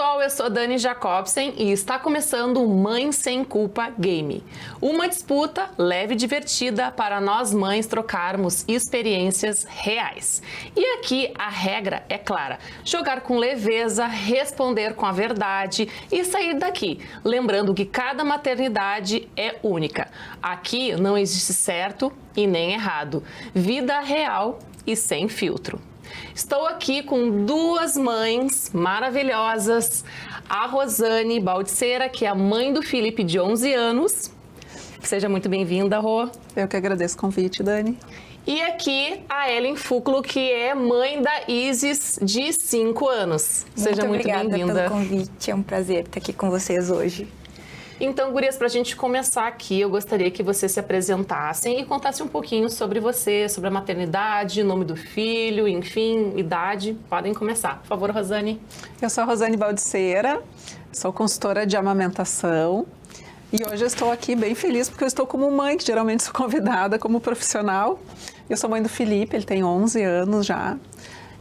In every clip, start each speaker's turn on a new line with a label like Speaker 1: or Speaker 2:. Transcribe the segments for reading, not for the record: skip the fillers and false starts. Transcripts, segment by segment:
Speaker 1: pessoal, eu sou Dani Jacobsen e está começando o Mãe Sem Culpa Game. Uma disputa leve e divertida para nós mães trocarmos experiências reais. E aqui a regra é clara, jogar com leveza, responder com a verdade e sair daqui. Lembrando que cada maternidade é única. Aqui não existe certo e nem errado. Vida real e sem filtro. Estou aqui com duas mães maravilhosas, a Rosane Baldiceira, que é a mãe do Felipe de 11 anos. Seja muito bem-vinda, Rô.
Speaker 2: Eu que agradeço o convite, Dani.
Speaker 1: E aqui a Ellen Fúculo, que é mãe da Isis, de 5 anos. Seja muito bem-vinda.
Speaker 3: Muito obrigada pelo convite, é um prazer estar aqui com vocês hoje.
Speaker 1: Então, gurias, para a gente começar aqui, eu gostaria que vocês se apresentassem e contassem um pouquinho sobre você, sobre a maternidade, nome do filho, enfim, idade. Podem começar. Por favor, Rosane.
Speaker 2: Eu sou a Rosane Baldiceira, sou consultora de amamentação e hoje eu estou aqui bem feliz porque eu estou como mãe, que geralmente sou convidada como profissional. Eu sou mãe do Felipe, ele tem 11 anos já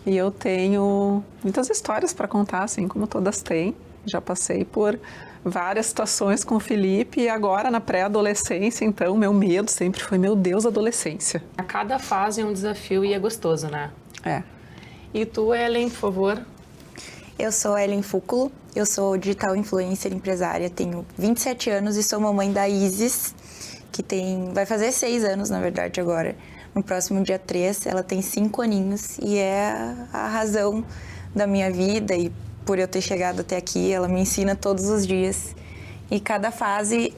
Speaker 2: e eu tenho muitas histórias para contar, assim como todas têm. Já passei por várias situações com o Felipe e agora na pré-adolescência, então, meu medo sempre foi, meu Deus, adolescência.
Speaker 1: A cada fase é um desafio e é gostoso, né?
Speaker 2: É.
Speaker 1: E tu, Ellen, por favor?
Speaker 3: Eu sou a Ellen Fúculo, eu sou digital influencer empresária, tenho 27 anos e sou mamãe da Isis, que vai fazer 6 anos, na verdade, agora. No próximo dia 3, ela tem 5 aninhos e é a razão da minha vida e por eu ter chegado até aqui, ela me ensina todos os dias. E cada fase,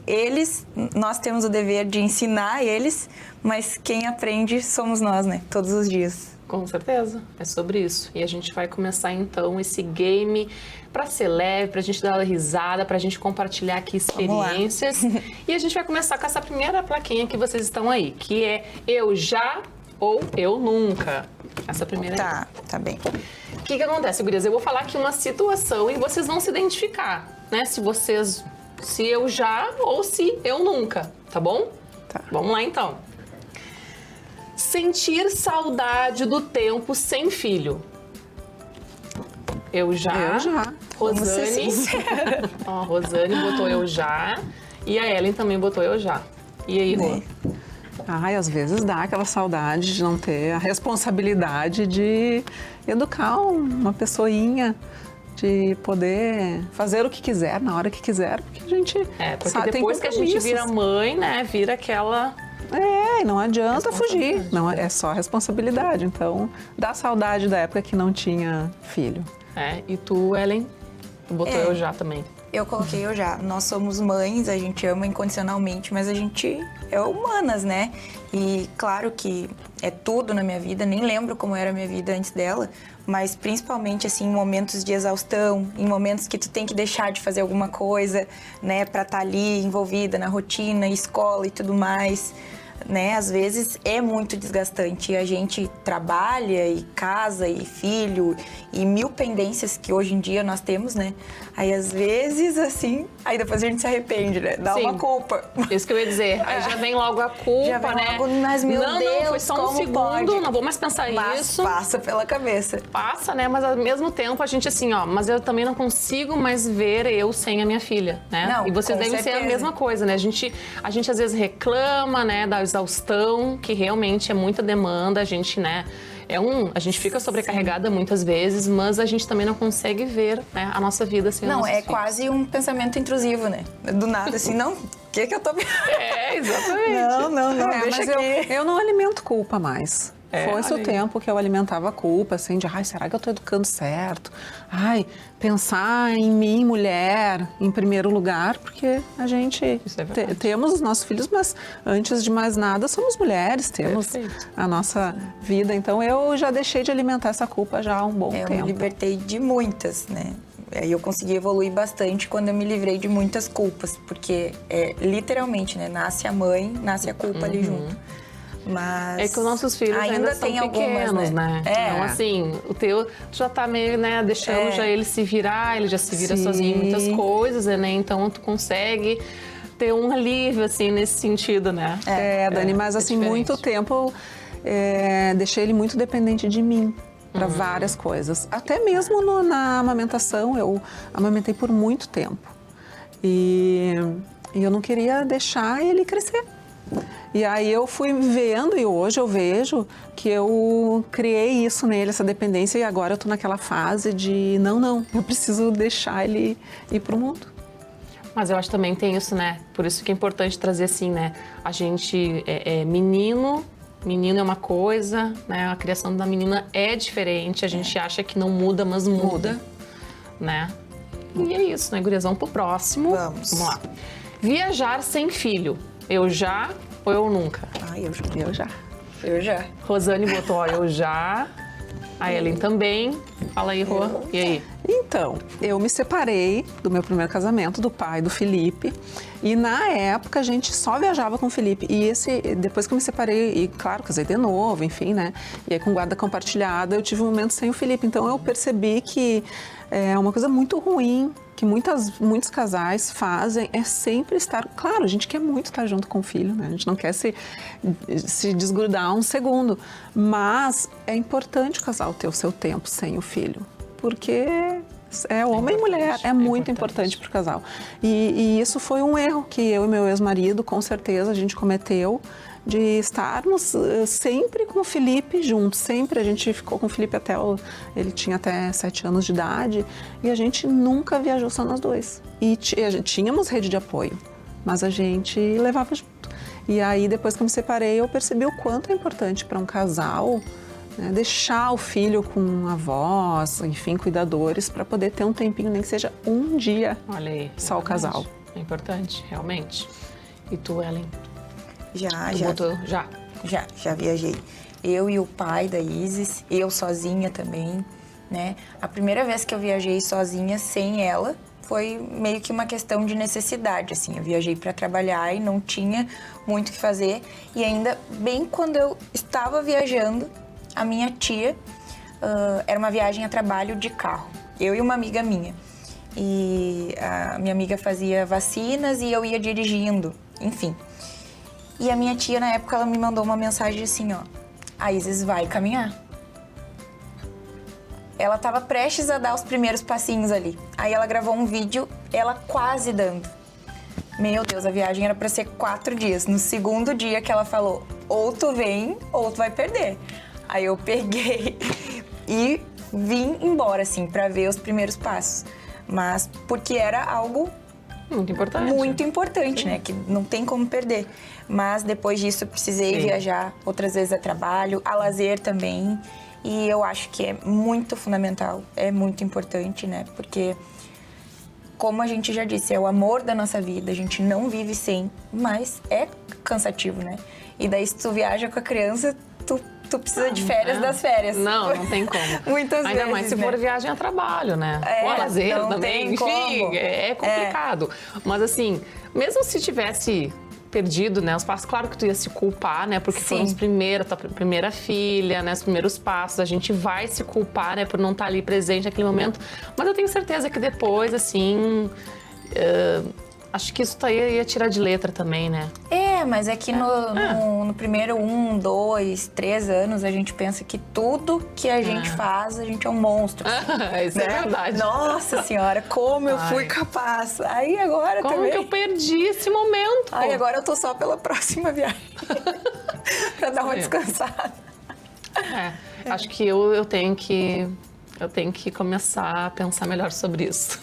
Speaker 3: nós temos o dever de ensinar eles, mas quem aprende somos nós, né? Todos os dias.
Speaker 1: Com certeza, é sobre isso. E a gente vai começar então esse game para ser leve, para a gente dar uma risada, para a gente compartilhar aqui experiências. E a gente vai começar com essa primeira plaquinha que vocês estão aí, que é eu já ou eu nunca. Essa primeira aí.
Speaker 3: Tá bem.
Speaker 1: O que acontece, gurias? Eu vou falar aqui uma situação e vocês vão se identificar, né? Se eu já ou se eu nunca, tá bom?
Speaker 2: Tá.
Speaker 1: Vamos lá, então. Sentir saudade do tempo sem filho. Eu já.
Speaker 2: Eu já.
Speaker 1: Rosane. Ó, a Rosane botou eu já. E a Ellen também botou eu já. E aí, Rô?
Speaker 2: Ai, às vezes dá aquela saudade de não ter a responsabilidade de educar uma pessoinha, de poder fazer o que quiser, na hora que quiser, porque a gente
Speaker 1: porque depois que a gente vira mãe, né, vira aquela...
Speaker 2: e não adianta fugir, não, é só responsabilidade, então dá saudade da época que não tinha filho.
Speaker 1: E tu, Ellen, tu botou eu já também.
Speaker 3: Eu coloquei eu já. Nós somos mães, a gente ama incondicionalmente, mas a gente é humanas, né? E claro que é tudo na minha vida, nem lembro como era a minha vida antes dela, mas principalmente assim em momentos de exaustão, em momentos que tu tem que deixar de fazer alguma coisa, né, pra estar ali envolvida na rotina, escola e tudo mais. Né, às vezes é muito desgastante e a gente trabalha e casa e filho e 1000 pendências que hoje em dia nós temos, né? Aí às vezes assim, aí depois a gente se arrepende, né? Dá uma culpa.
Speaker 1: Isso que eu ia dizer. Aí já vem logo a culpa,
Speaker 3: já vem
Speaker 1: né?
Speaker 3: Logo, mas meu Deus,
Speaker 1: não, foi só um segundo,
Speaker 3: pode?
Speaker 1: Não vou mais pensar isso.
Speaker 3: Passa pela cabeça.
Speaker 1: Passa, né? Mas ao mesmo tempo a gente assim, mas eu também não consigo mais ver eu sem a minha filha, né?
Speaker 3: Não,
Speaker 1: e vocês devem ser a mesma coisa, né? A gente às vezes reclama, né, da exaustão, que realmente é muita demanda, a gente, né, a gente fica sobrecarregada muidas vezes, mas a gente também não consegue ver, né, a nossa vida sem os nossos filhos.
Speaker 3: Quase um pensamento intrusivo, né? Do nada, assim, não, o que eu tô...
Speaker 1: Exatamente.
Speaker 3: Não, deixa
Speaker 2: mas
Speaker 3: aqui.
Speaker 2: eu não alimento culpa mais. Foi-se o tempo que eu alimentava a culpa, assim, de, será que eu tô educando certo? Pensar em mim, mulher, em primeiro lugar, porque a gente temos os nossos filhos, mas antes de mais nada somos mulheres, temos a nossa vida. Então eu já deixei de alimentar essa culpa já há um bom tempo.
Speaker 3: Eu me libertei de muitas, né? Aí eu consegui evoluir bastante quando eu me livrei de muitas culpas, porque literalmente, né? Nasce a mãe, nasce a culpa ali junto. Mas
Speaker 1: é que os nossos filhos ainda são pequenos, né? Então, assim, o teu já tá meio, né, deixando já ele se virar, ele já se vira sozinho em muitas coisas, né? Então, tu consegue ter um alívio, assim, nesse sentido, né?
Speaker 2: Dani, mas assim, muito tempo deixei ele muito dependente de mim. para várias coisas. Até mesmo na amamentação, eu amamentei por muito tempo. E eu não queria deixar ele crescer. E aí eu fui vendo, e hoje eu vejo que eu criei isso nele, essa dependência, e agora eu tô naquela fase de não, eu preciso deixar ele ir pro mundo.
Speaker 1: Mas eu acho que também tem isso, né? Por isso que é importante trazer assim, né? A gente menino é uma coisa, né? A criação da menina é diferente, a gente acha que não muda, mas muda, né? E é isso, né, gurias? Vamos pro próximo.
Speaker 3: Vamos
Speaker 1: lá. Viajar sem filho. Eu já ou eu nunca?
Speaker 3: Eu já.
Speaker 1: Rosane botou, ó, eu já. A Ellen também. Fala aí, Rô. E aí?
Speaker 2: Então, eu me separei do meu primeiro casamento, do pai do Felipe, e na época a gente só viajava com o Felipe. E depois que eu me separei, e claro, casei de novo, enfim, né? E aí com guarda compartilhada eu tive um momento sem o Felipe. Então eu percebi que é uma coisa muito ruim, que muitos casais fazem, é sempre estar... Claro, a gente quer muito estar junto com o filho, né? A gente não quer se desgrudar um segundo, mas é importante o casal ter o seu tempo sem o filho, porque é homem e mulher, é muito importante para o casal. E isso foi um erro que eu e meu ex-marido, com certeza, a gente cometeu, de estarmos sempre com o Felipe juntos, sempre. A gente ficou com o Felipe ele tinha até 7 anos de idade, e a gente nunca viajou só nós dois. E tínhamos rede de apoio, mas a gente levava junto. E aí, depois que eu me separei, eu percebi o quanto é importante para um casal, né, deixar o filho com avós, enfim, cuidadores, para poder ter um tempinho, nem que seja um dia.
Speaker 1: Olha aí,
Speaker 2: só o casal.
Speaker 1: É importante, realmente. E tu, Ellen?
Speaker 3: Já viajei. Eu e o pai da Isis, eu sozinha também, né? A primeira vez que eu viajei sozinha, sem ela, foi meio que uma questão de necessidade, assim. Eu viajei para trabalhar e não tinha muito o que fazer. E ainda, bem quando eu estava viajando, a minha tia, era uma viagem a trabalho de carro. Eu e uma amiga minha. E a minha amiga fazia vacinas e eu ia dirigindo, enfim. E a minha tia, na época, ela me mandou uma mensagem assim, ó. A Isis vai caminhar. Ela estava prestes a dar os primeiros passinhos ali. Aí ela gravou um vídeo, ela quase dando. Meu Deus, a viagem era para ser 4 dias. No segundo dia que ela falou, ou tu vem, ou tu vai perder. Aí eu peguei e vim embora, assim, para ver os primeiros passos. Mas porque era algo... Muito importante, né? Que não tem como perder. Mas depois disso, precisei viajar outras vezes a trabalho, a lazer também. E eu acho que é muito fundamental, é muito importante, né? Porque, como a gente já disse, é o amor da nossa vida, a gente não vive sem, mas é cansativo, né? E daí, se tu viaja com a criança, tu precisa de férias das férias.
Speaker 1: Não tem como.
Speaker 3: Muitas vezes,
Speaker 1: ainda mais se for viagem a trabalho, né? Ou a lazer também, enfim, é complicado. Mas assim, mesmo se tivesse perdido, né, os passos, claro que tu ia se culpar, né, porque foram os primeiros, tua primeira filha, né, os primeiros passos, a gente vai se culpar, né, por não estar ali presente naquele momento, mas eu tenho certeza que depois, assim, acho que isso ia tirar de letra também, né?
Speaker 3: Mas é que no primeiro 1, 2, 3 anos, a gente pensa que tudo que a gente faz, a gente é um monstro. Assim,
Speaker 1: isso é verdade.
Speaker 3: Nossa Senhora, como eu fui capaz. Aí agora
Speaker 1: como
Speaker 3: também...
Speaker 1: que eu perdi esse momento?
Speaker 3: Aí agora eu tô só pela próxima viagem. Pra dar uma descansada.
Speaker 1: Acho que eu tenho que começar a pensar melhor sobre isso.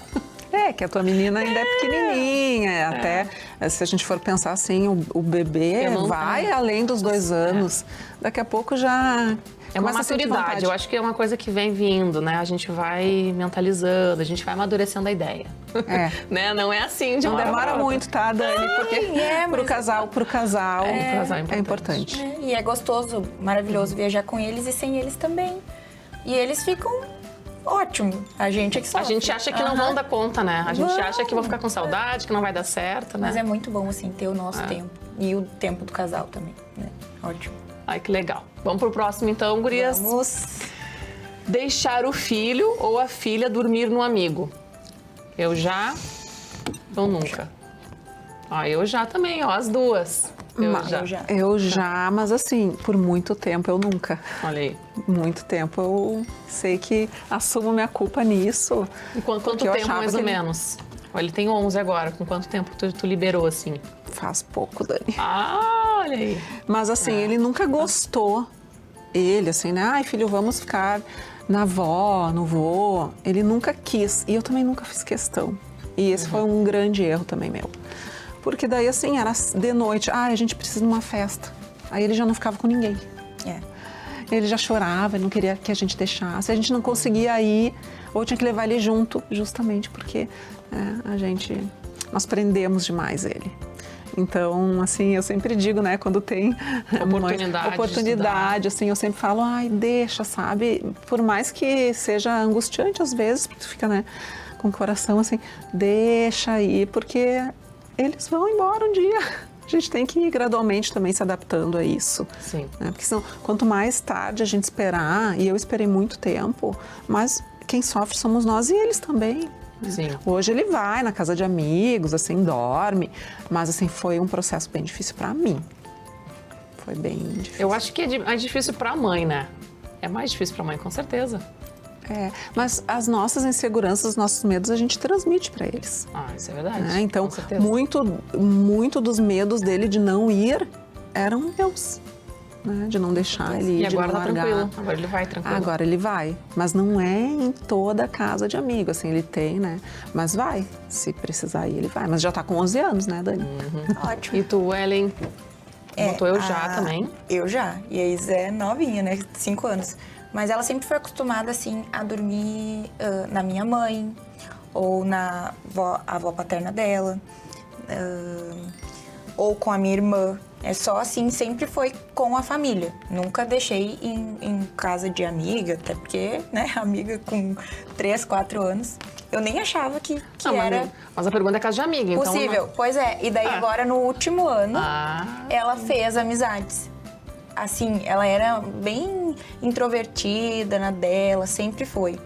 Speaker 2: Que a tua menina ainda é pequenininha, até se a gente for pensar assim, o bebê vai além dos 2 anos, daqui a pouco já...
Speaker 1: É uma maturidade, eu acho que é uma coisa que vem vindo, né? A gente vai mentalizando, a gente vai amadurecendo a ideia. Né? Não é assim de
Speaker 2: Não demora muito, tá, Dani? Porque pro casal é importante.
Speaker 3: E é gostoso, maravilhoso viajar com eles e sem eles também. E eles ficam... Ótimo. A gente é que sofre.
Speaker 1: A gente acha que não vão dar conta, né? A gente acha que vão ficar com saudade, que não vai dar certo, né?
Speaker 3: Mas é muito bom, assim, ter o nosso tempo. E o tempo do casal também, né? Ótimo.
Speaker 1: Ai, que legal. Vamos pro próximo, então, gurias?
Speaker 3: Vamos.
Speaker 1: Deixar o filho ou a filha dormir no amigo. Eu já ou nunca? Eu já também, as duas.
Speaker 2: Eu já, mas assim, por muito tempo eu nunca.
Speaker 1: Olha aí.
Speaker 2: Muito tempo eu sei que assumo minha culpa nisso.
Speaker 1: E quanto tempo, mais ou menos? Ele tem 11 agora. Com quanto tempo tu liberou, assim?
Speaker 2: Faz pouco, Dani.
Speaker 1: Ah, olha aí.
Speaker 2: Mas assim, ele nunca gostou. Ele, assim, né? Ai, filho, vamos ficar na avó, no vô. Ele nunca quis. E eu também nunca fiz questão. E esse foi um grande erro também meu. Porque daí, assim, era de noite. Ai, a gente precisa de uma festa. Aí ele já não ficava com ninguém. Ele já chorava, ele não queria que a gente deixasse. A gente não conseguia ir, ou tinha que levar ele junto, justamente porque nós prendemos demais ele. Então, assim, eu sempre digo, né, quando tem oportunidade, assim, eu sempre falo, ai, deixa, sabe? Por mais que seja angustiante às vezes, porque tu fica, né, com o coração assim, deixa aí, porque eles vão embora um dia. A gente tem que ir gradualmente também se adaptando a isso.
Speaker 1: Sim.
Speaker 2: Né? Porque senão, quanto mais tarde a gente esperar, e eu esperei muito tempo, mas quem sofre somos nós e eles também.
Speaker 1: Sim.
Speaker 2: Hoje ele vai na casa de amigos, assim, dorme, mas assim, foi um processo bem difícil para mim. Foi bem difícil.
Speaker 1: Eu acho que é mais difícil para a mãe, né? É mais difícil para a mãe, com certeza.
Speaker 2: Mas as nossas inseguranças, os nossos medos, a gente transmite para eles.
Speaker 1: Ah, isso é verdade.
Speaker 2: Então,
Speaker 1: com certeza.
Speaker 2: muito dos medos dele de não ir eram meus. Né? De não deixar ele ir,
Speaker 1: E agora
Speaker 2: de não
Speaker 1: tá
Speaker 2: largar.
Speaker 1: tranquilo. Agora ele vai tranquilo.
Speaker 2: Agora ele vai. Mas não é em toda casa de amigo, assim, ele tem, né? Mas vai. Se precisar ir, ele vai. Mas já tá com 11 anos, né, Dani?
Speaker 3: Ótimo.
Speaker 1: E tu, Ellen? Botou eu já também?
Speaker 3: Eu já. E a Isa é novinha, né? 5 anos. Mas ela sempre foi acostumada, assim, a dormir na minha mãe ou na avó paterna dela, ou com a minha irmã. É só assim, sempre foi com a família. Nunca deixei em casa de amiga, até porque, né, amiga com 3, 4 anos. Eu nem achava que era
Speaker 1: mas a pergunta é casa de amiga, então...
Speaker 3: possível. Pois é, e daí agora no último ano, ela fez amizades. Assim, ela era bem introvertida na dela, sempre foi.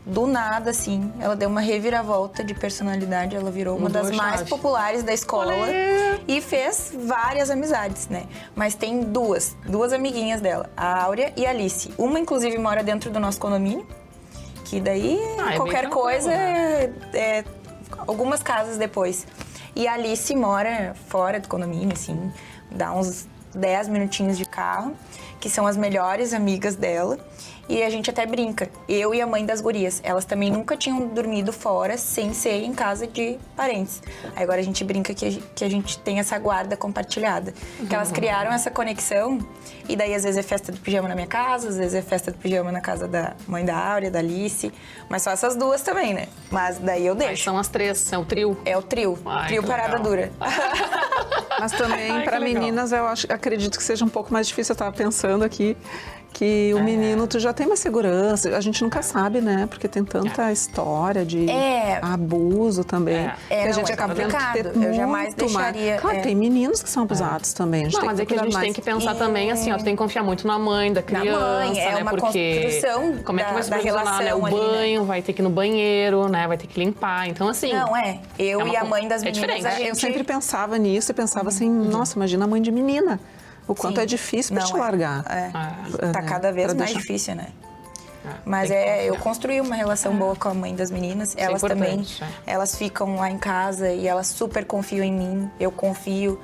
Speaker 3: Do nada, assim, ela deu uma reviravolta de personalidade, ela virou uma das mais populares da escola e fez várias amizades, né? Mas tem duas amiguinhas dela, a Áurea e a Alice. Uma, inclusive, mora dentro do nosso condomínio, que daí qualquer coisa é algumas casas depois. E a Alice mora fora do condomínio, assim, dá uns 10 minutinhos de carro, que são as melhores amigas dela. E a gente até brinca, eu e a mãe das gurias. Elas também nunca tinham dormido fora sem ser em casa de parentes. Aí agora a gente brinca que a gente tem essa guarda compartilhada. Que elas criaram essa conexão, e daí às vezes é festa do pijama na minha casa, às vezes é festa do pijama na casa da mãe da Áurea, da Alice. Mas só essas duas também, né? Mas daí eu deixo.
Speaker 1: São as 3, é o trio?
Speaker 3: É o trio. Trio Parada Dura.
Speaker 2: Mas também para meninas eu acredito que seja um pouco mais difícil. Eu estava pensando aqui que o menino, tu já tem uma segurança, a gente nunca sabe, né? Porque tem tanta história de abuso também. Que a gente acaba tendo que ter muito.
Speaker 3: Eu jamais deixaria.
Speaker 2: Claro, tem meninos que são abusados também. A gente
Speaker 1: mas é que a gente tem que pensar também assim, ó, tu tem que confiar muito na mãe, da criança,
Speaker 3: na mãe,
Speaker 1: né?
Speaker 3: uma
Speaker 1: Porque
Speaker 3: construção
Speaker 1: como é que vai se
Speaker 3: da
Speaker 1: funcionar, né? O banho, vai ter que ir no banheiro, né? Vai ter que limpar. Então, assim.
Speaker 3: Não, eu e a mãe das meninas, a gente...
Speaker 2: Eu sempre pensava nisso e pensava assim, nossa, imagina a mãe de menina. O quanto é difícil para te largar.
Speaker 3: Tá cada vez mais difícil, né? Mas eu construí uma relação boa com a mãe das meninas. Elas também, elas ficam lá em casa e elas super confiam em mim. Eu confio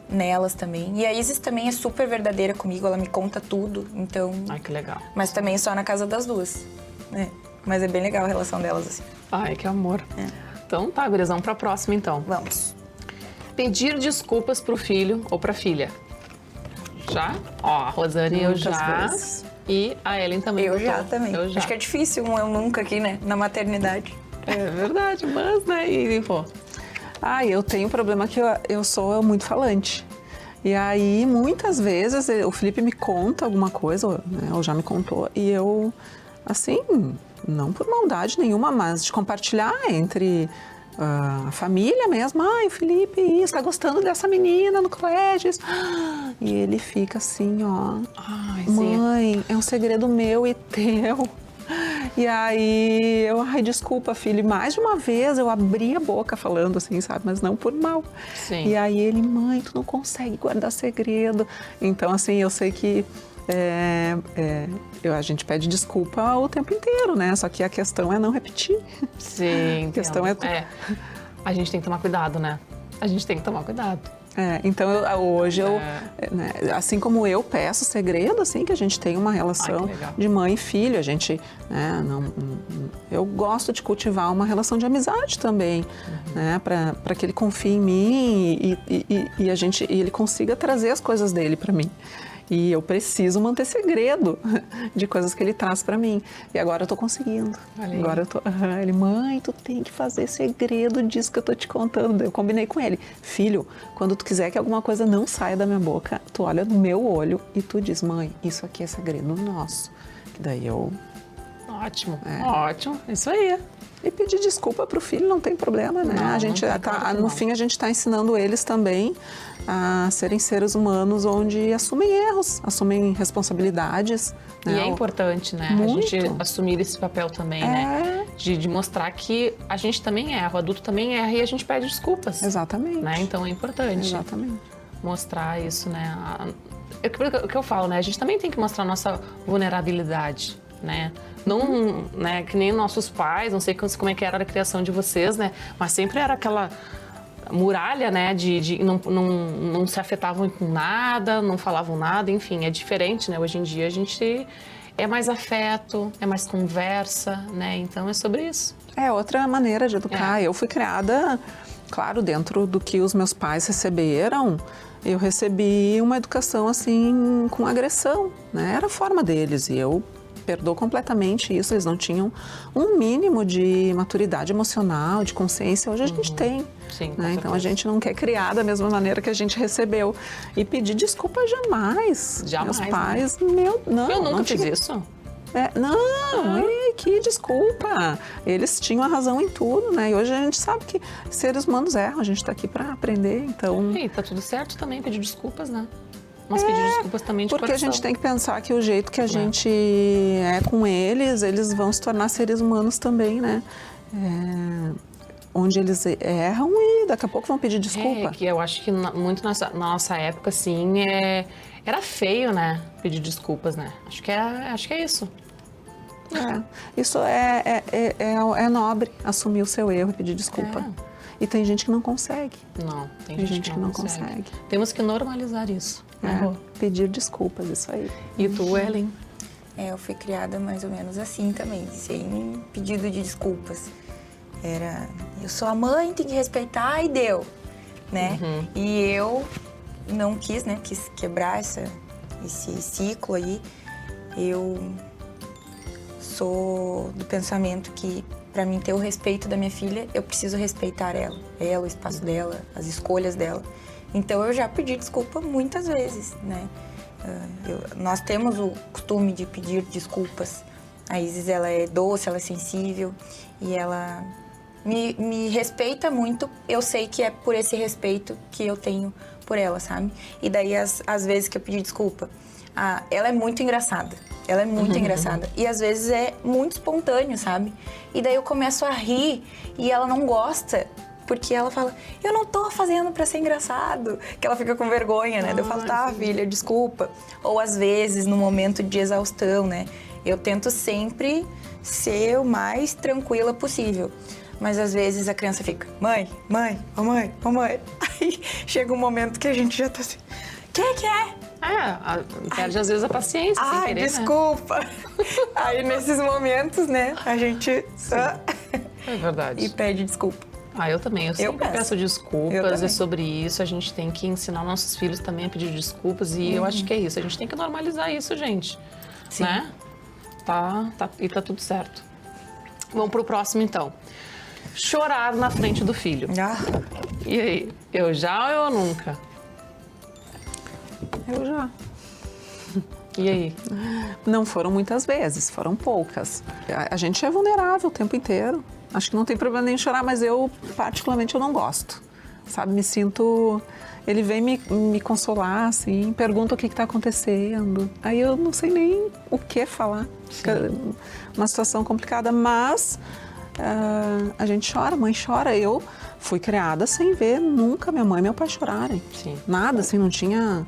Speaker 3: nelas também. E a Isis também é super verdadeira comigo, ela me conta tudo, então...
Speaker 1: Ai, que legal.
Speaker 3: Mas também só na casa das duas, né? Mas é bem legal a relação delas, assim.
Speaker 1: Ai, que amor. Então tá, gurizão, pra próxima, então.
Speaker 3: Vamos.
Speaker 1: Pedir desculpas pro filho ou pra filha. Já? Ó, a Rosane eu já.
Speaker 2: Vezes.
Speaker 1: E a Ellen também.
Speaker 3: Eu já também.
Speaker 1: Eu já.
Speaker 3: Acho que é difícil eu nunca aqui, né? Na maternidade.
Speaker 1: É verdade, mas, né? E, pô.
Speaker 2: Eu tenho um problema que eu sou muito falante. E aí, muitas vezes, o Felipe me conta alguma coisa, né, ou já me contou, e eu, assim, não por maldade nenhuma, mas de compartilhar entre a família mesmo. O Felipe está gostando dessa menina no colégio. E ele fica assim, ó, mãe, é um segredo meu e teu. E aí eu, ai, desculpa, filho. E mais de uma vez eu abri a boca falando assim, sabe? Mas não por mal.
Speaker 1: Sim.
Speaker 2: E aí ele, mãe, tu não consegue guardar segredo. Então, assim, eu sei que a gente pede desculpa o tempo inteiro, né? Só que a questão é não repetir.
Speaker 1: Sim,
Speaker 2: A questão é...
Speaker 1: A gente tem que tomar cuidado, né? A gente tem que tomar cuidado.
Speaker 2: Então hoje né, assim como eu peço segredo, assim, que a gente tem uma relação de mãe e filho, a gente, né, eu gosto de cultivar uma relação de amizade também, né, para que ele confie em mim e ele consiga trazer as coisas dele para mim. E eu preciso manter segredo de coisas que ele traz para mim. E agora eu tô conseguindo. Agora eu tô... Ele, mãe, tu tem que fazer segredo disso que eu tô te contando. Eu combinei com ele. Filho, quando tu quiser que alguma coisa não saia da minha boca, tu olha no meu olho e tu diz, mãe, isso aqui é segredo nosso. Que daí eu...
Speaker 1: Ótimo, ótimo. Isso aí.
Speaker 2: E pedir desculpa pro filho não tem problema, né? A gente no fim a gente está ensinando eles também a serem seres humanos onde assumem erros, assumem responsabilidades.
Speaker 1: E
Speaker 2: né?
Speaker 1: é importante, né?
Speaker 2: Muito.
Speaker 1: A gente assumir esse papel também, né? De mostrar que a gente também erra, o adulto também erra e a gente pede desculpas.
Speaker 2: Exatamente.
Speaker 1: Né? Então é importante.
Speaker 2: Exatamente.
Speaker 1: Mostrar isso, né? O que eu falo, né? A gente também tem que mostrar a nossa vulnerabilidade, né? Não, né, que nem nossos pais, não sei como é que era a criação de vocês, né? Mas sempre era aquela muralha, né? De não se afetavam com nada, não falavam nada, enfim, é diferente, né? Hoje em dia a gente é mais afeto, é mais conversa, né? Então é sobre isso.
Speaker 2: É outra maneira de educar. Eu fui criada, claro, dentro do que os meus pais receberam. Eu recebi uma educação assim com agressão, né? Era a forma deles e eu perdoo completamente isso, eles não tinham um mínimo de maturidade emocional, de consciência, hoje a gente tem.
Speaker 1: Sim,
Speaker 2: né? Então a gente não quer criar da mesma maneira que a gente recebeu. E pedir desculpa jamais.
Speaker 1: Jamais.
Speaker 2: Meus pais, não.
Speaker 1: Eu nunca
Speaker 2: não
Speaker 1: fiz isso.
Speaker 2: Que desculpa. Eles tinham a razão em tudo, né? E hoje a gente sabe que seres humanos erram, a gente está aqui para aprender, então...
Speaker 1: E tá tudo certo também, pedir desculpas, né? Mas pedir desculpas também de
Speaker 2: porque
Speaker 1: coração.
Speaker 2: a gente tem que pensar que o jeito que a gente é com eles vão se tornar seres humanos também, né? Onde eles erram e daqui a pouco vão pedir desculpa.
Speaker 1: Que eu acho que muito na nossa época, assim, era feio, né? Pedir desculpas, né? Acho que é isso.
Speaker 2: Isso é nobre, assumir o seu erro e pedir desculpa. E tem gente que não consegue.
Speaker 1: Não, tem gente que não consegue. Temos que normalizar isso.
Speaker 2: Pedir desculpas, isso aí.
Speaker 1: E tu, Ellen?
Speaker 3: Eu fui criada mais ou menos assim também, sem pedido de desculpas. Eu sou a mãe, tem que respeitar e deu, né? E eu não quis, né? Quis quebrar esse ciclo aí. Eu sou do pensamento que para mim ter o respeito da minha filha, eu preciso respeitar ela, o espaço dela, as escolhas dela. Então eu já pedi desculpa muitas vezes, né? Nós temos o costume de pedir desculpas. A Isis, ela é doce, ela é sensível e ela me respeita muito. Eu sei que é por esse respeito que eu tenho por ela, sabe? E daí, às vezes que eu pedi desculpa, ela é muito engraçada. Ela é muito engraçada. E às vezes é muito espontâneo, sabe? E daí eu começo a rir e ela não gosta. Porque ela fala, eu não tô fazendo pra ser engraçado. Que ela fica com vergonha, né? Eu falo, tá, filha, desculpa. Ou às vezes, no momento de exaustão, né? Eu tento sempre ser o mais tranquila possível. Mas às vezes a criança fica, mãe. Aí chega um momento que a gente já tá assim, que é?
Speaker 1: Perde às vezes a paciência sem querer,
Speaker 3: desculpa. Né? Aí nesses momentos, né, a gente...
Speaker 1: É verdade.
Speaker 3: E pede desculpa.
Speaker 1: Eu também. Eu sempre peço desculpas. É sobre isso. A gente tem que ensinar nossos filhos também a pedir desculpas. E eu acho que é isso. A gente tem que normalizar isso, gente.
Speaker 3: Sim.
Speaker 1: Né? E tá tudo certo. Vamos pro próximo, então. Chorar na frente do filho. E aí? Eu já ou eu nunca?
Speaker 2: Eu já.
Speaker 1: E aí?
Speaker 2: Não foram muitas vezes, foram poucas. A gente é vulnerável o tempo inteiro. Acho que não tem problema nem chorar, mas eu, particularmente, eu não gosto. sabe? Me sinto... Ele vem me consolar, assim, pergunta o que está acontecendo. Aí eu não sei nem o que falar. Fica uma situação complicada, mas a gente chora, a mãe chora. Eu fui criada sem ver nunca minha mãe e meu pai chorarem.
Speaker 1: Sim.
Speaker 2: Nada, assim, não tinha...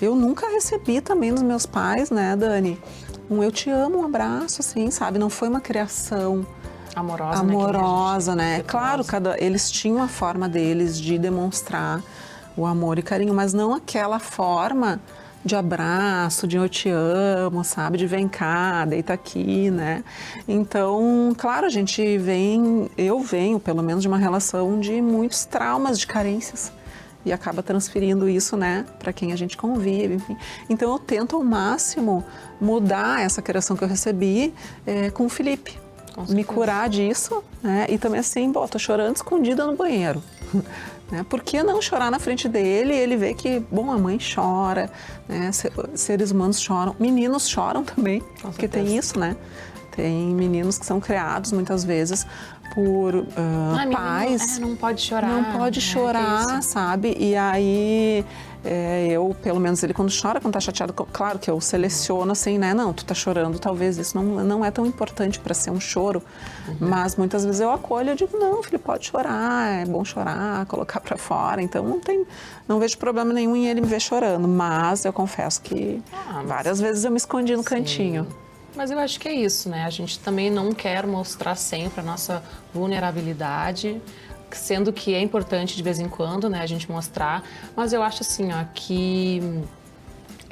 Speaker 2: Eu nunca recebi também dos meus pais, né, Dani? Eu te amo, um abraço, assim, sabe? Não foi uma criação... Amorosa, né? Claro, eles tinham a forma deles de demonstrar o amor e carinho, mas não aquela forma de abraço, de eu te amo, sabe? De vem cá, deita aqui, né? Então, claro, eu venho pelo menos de uma relação de muitos traumas, de carências. E acaba transferindo isso, né, para quem a gente convive, enfim. Então, eu tento ao máximo mudar essa criação que eu recebi com o Felipe. Me curar disso, né? E também assim, tô chorando escondida no banheiro. Né? Por que não chorar na frente dele? Ele vê que, bom, a mãe chora, né? Seres humanos choram, meninos choram também, porque tem isso, né? Tem meninos que são criados muitas vezes por pais.
Speaker 1: Não pode chorar.
Speaker 2: Não pode chorar, sabe? E aí, eu, pelo menos ele quando chora, quando tá chateado, claro que eu seleciono assim, né? Não, tu tá chorando, talvez isso não é tão importante para ser um choro. Mas muitas vezes eu acolho e digo, não, filho, pode chorar, é bom chorar, colocar para fora. Então não vejo problema nenhum em ele me ver chorando. Mas eu confesso que várias vezes eu me escondi no cantinho.
Speaker 1: Mas eu acho que é isso, né? A gente também não quer mostrar sempre a nossa vulnerabilidade, sendo que é importante de vez em quando, né, a gente mostrar. Mas eu acho assim, ó, que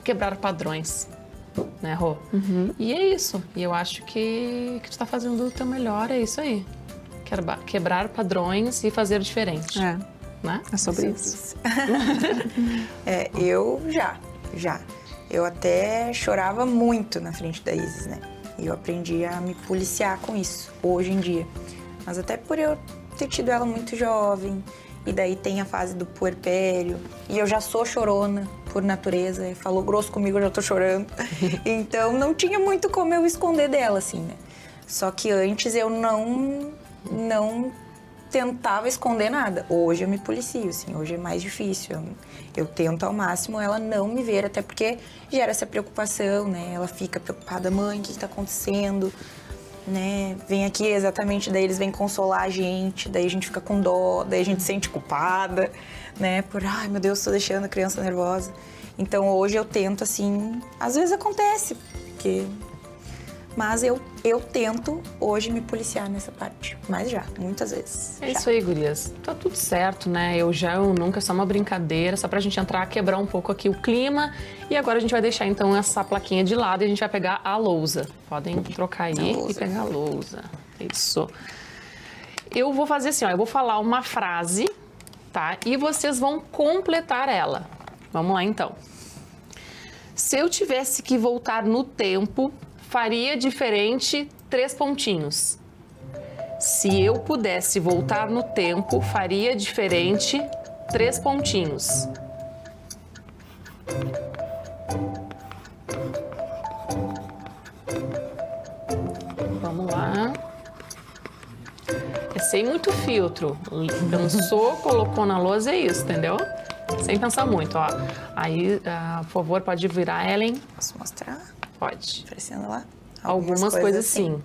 Speaker 1: quebrar padrões, né, Rô? E é isso. E eu acho que tu tá fazendo o teu melhor, é isso aí. Quebrar padrões e fazer diferente. Né?
Speaker 2: É sobre isso.
Speaker 3: Eu já. Eu até chorava muito na frente da Isis, né? E eu aprendi a me policiar com isso, hoje em dia. Mas até por eu ter tido ela muito jovem, e daí tem a fase do puerpério, e eu já sou chorona por natureza, e falou grosso comigo, eu já tô chorando. Então não tinha muito como eu esconder dela, assim, né? Só que antes eu não tentava esconder nada. Hoje eu me policio, assim, hoje é mais difícil. Eu tento ao máximo ela não me ver, até porque gera essa preocupação, né? Ela fica preocupada, mãe, o que está acontecendo? Né? Vem aqui exatamente, daí eles vêm consolar a gente, daí a gente fica com dó, daí a gente se sente culpada, né? Ai, meu Deus, estou deixando a criança nervosa. Então hoje eu tento, assim, às vezes acontece, mas eu tento hoje me policiar nessa parte, mas muitas vezes.
Speaker 1: É isso aí, gurias. Tá tudo certo, né? Eu nunca, é só uma brincadeira, só pra gente entrar, quebrar um pouco aqui o clima. E agora a gente vai deixar então essa plaquinha de lado e a gente vai pegar a lousa. Podem trocar aí e pegar a lousa. Isso. Eu vou fazer assim, ó, eu vou falar uma frase, tá? E vocês vão completar ela. Vamos lá então. Se eu tivesse que voltar no tempo, faria diferente 3 pontinhos. Se eu pudesse voltar no tempo, faria diferente 3 pontinhos. Vamos lá. É sem muito filtro. Pensou, colocou na lousa, é isso, entendeu? Sem pensar muito, ó. Aí, por favor, pode virar, Ellen.
Speaker 3: Posso mostrar?
Speaker 1: Pode.
Speaker 3: Aparecendo lá?
Speaker 1: Algumas coisas sim.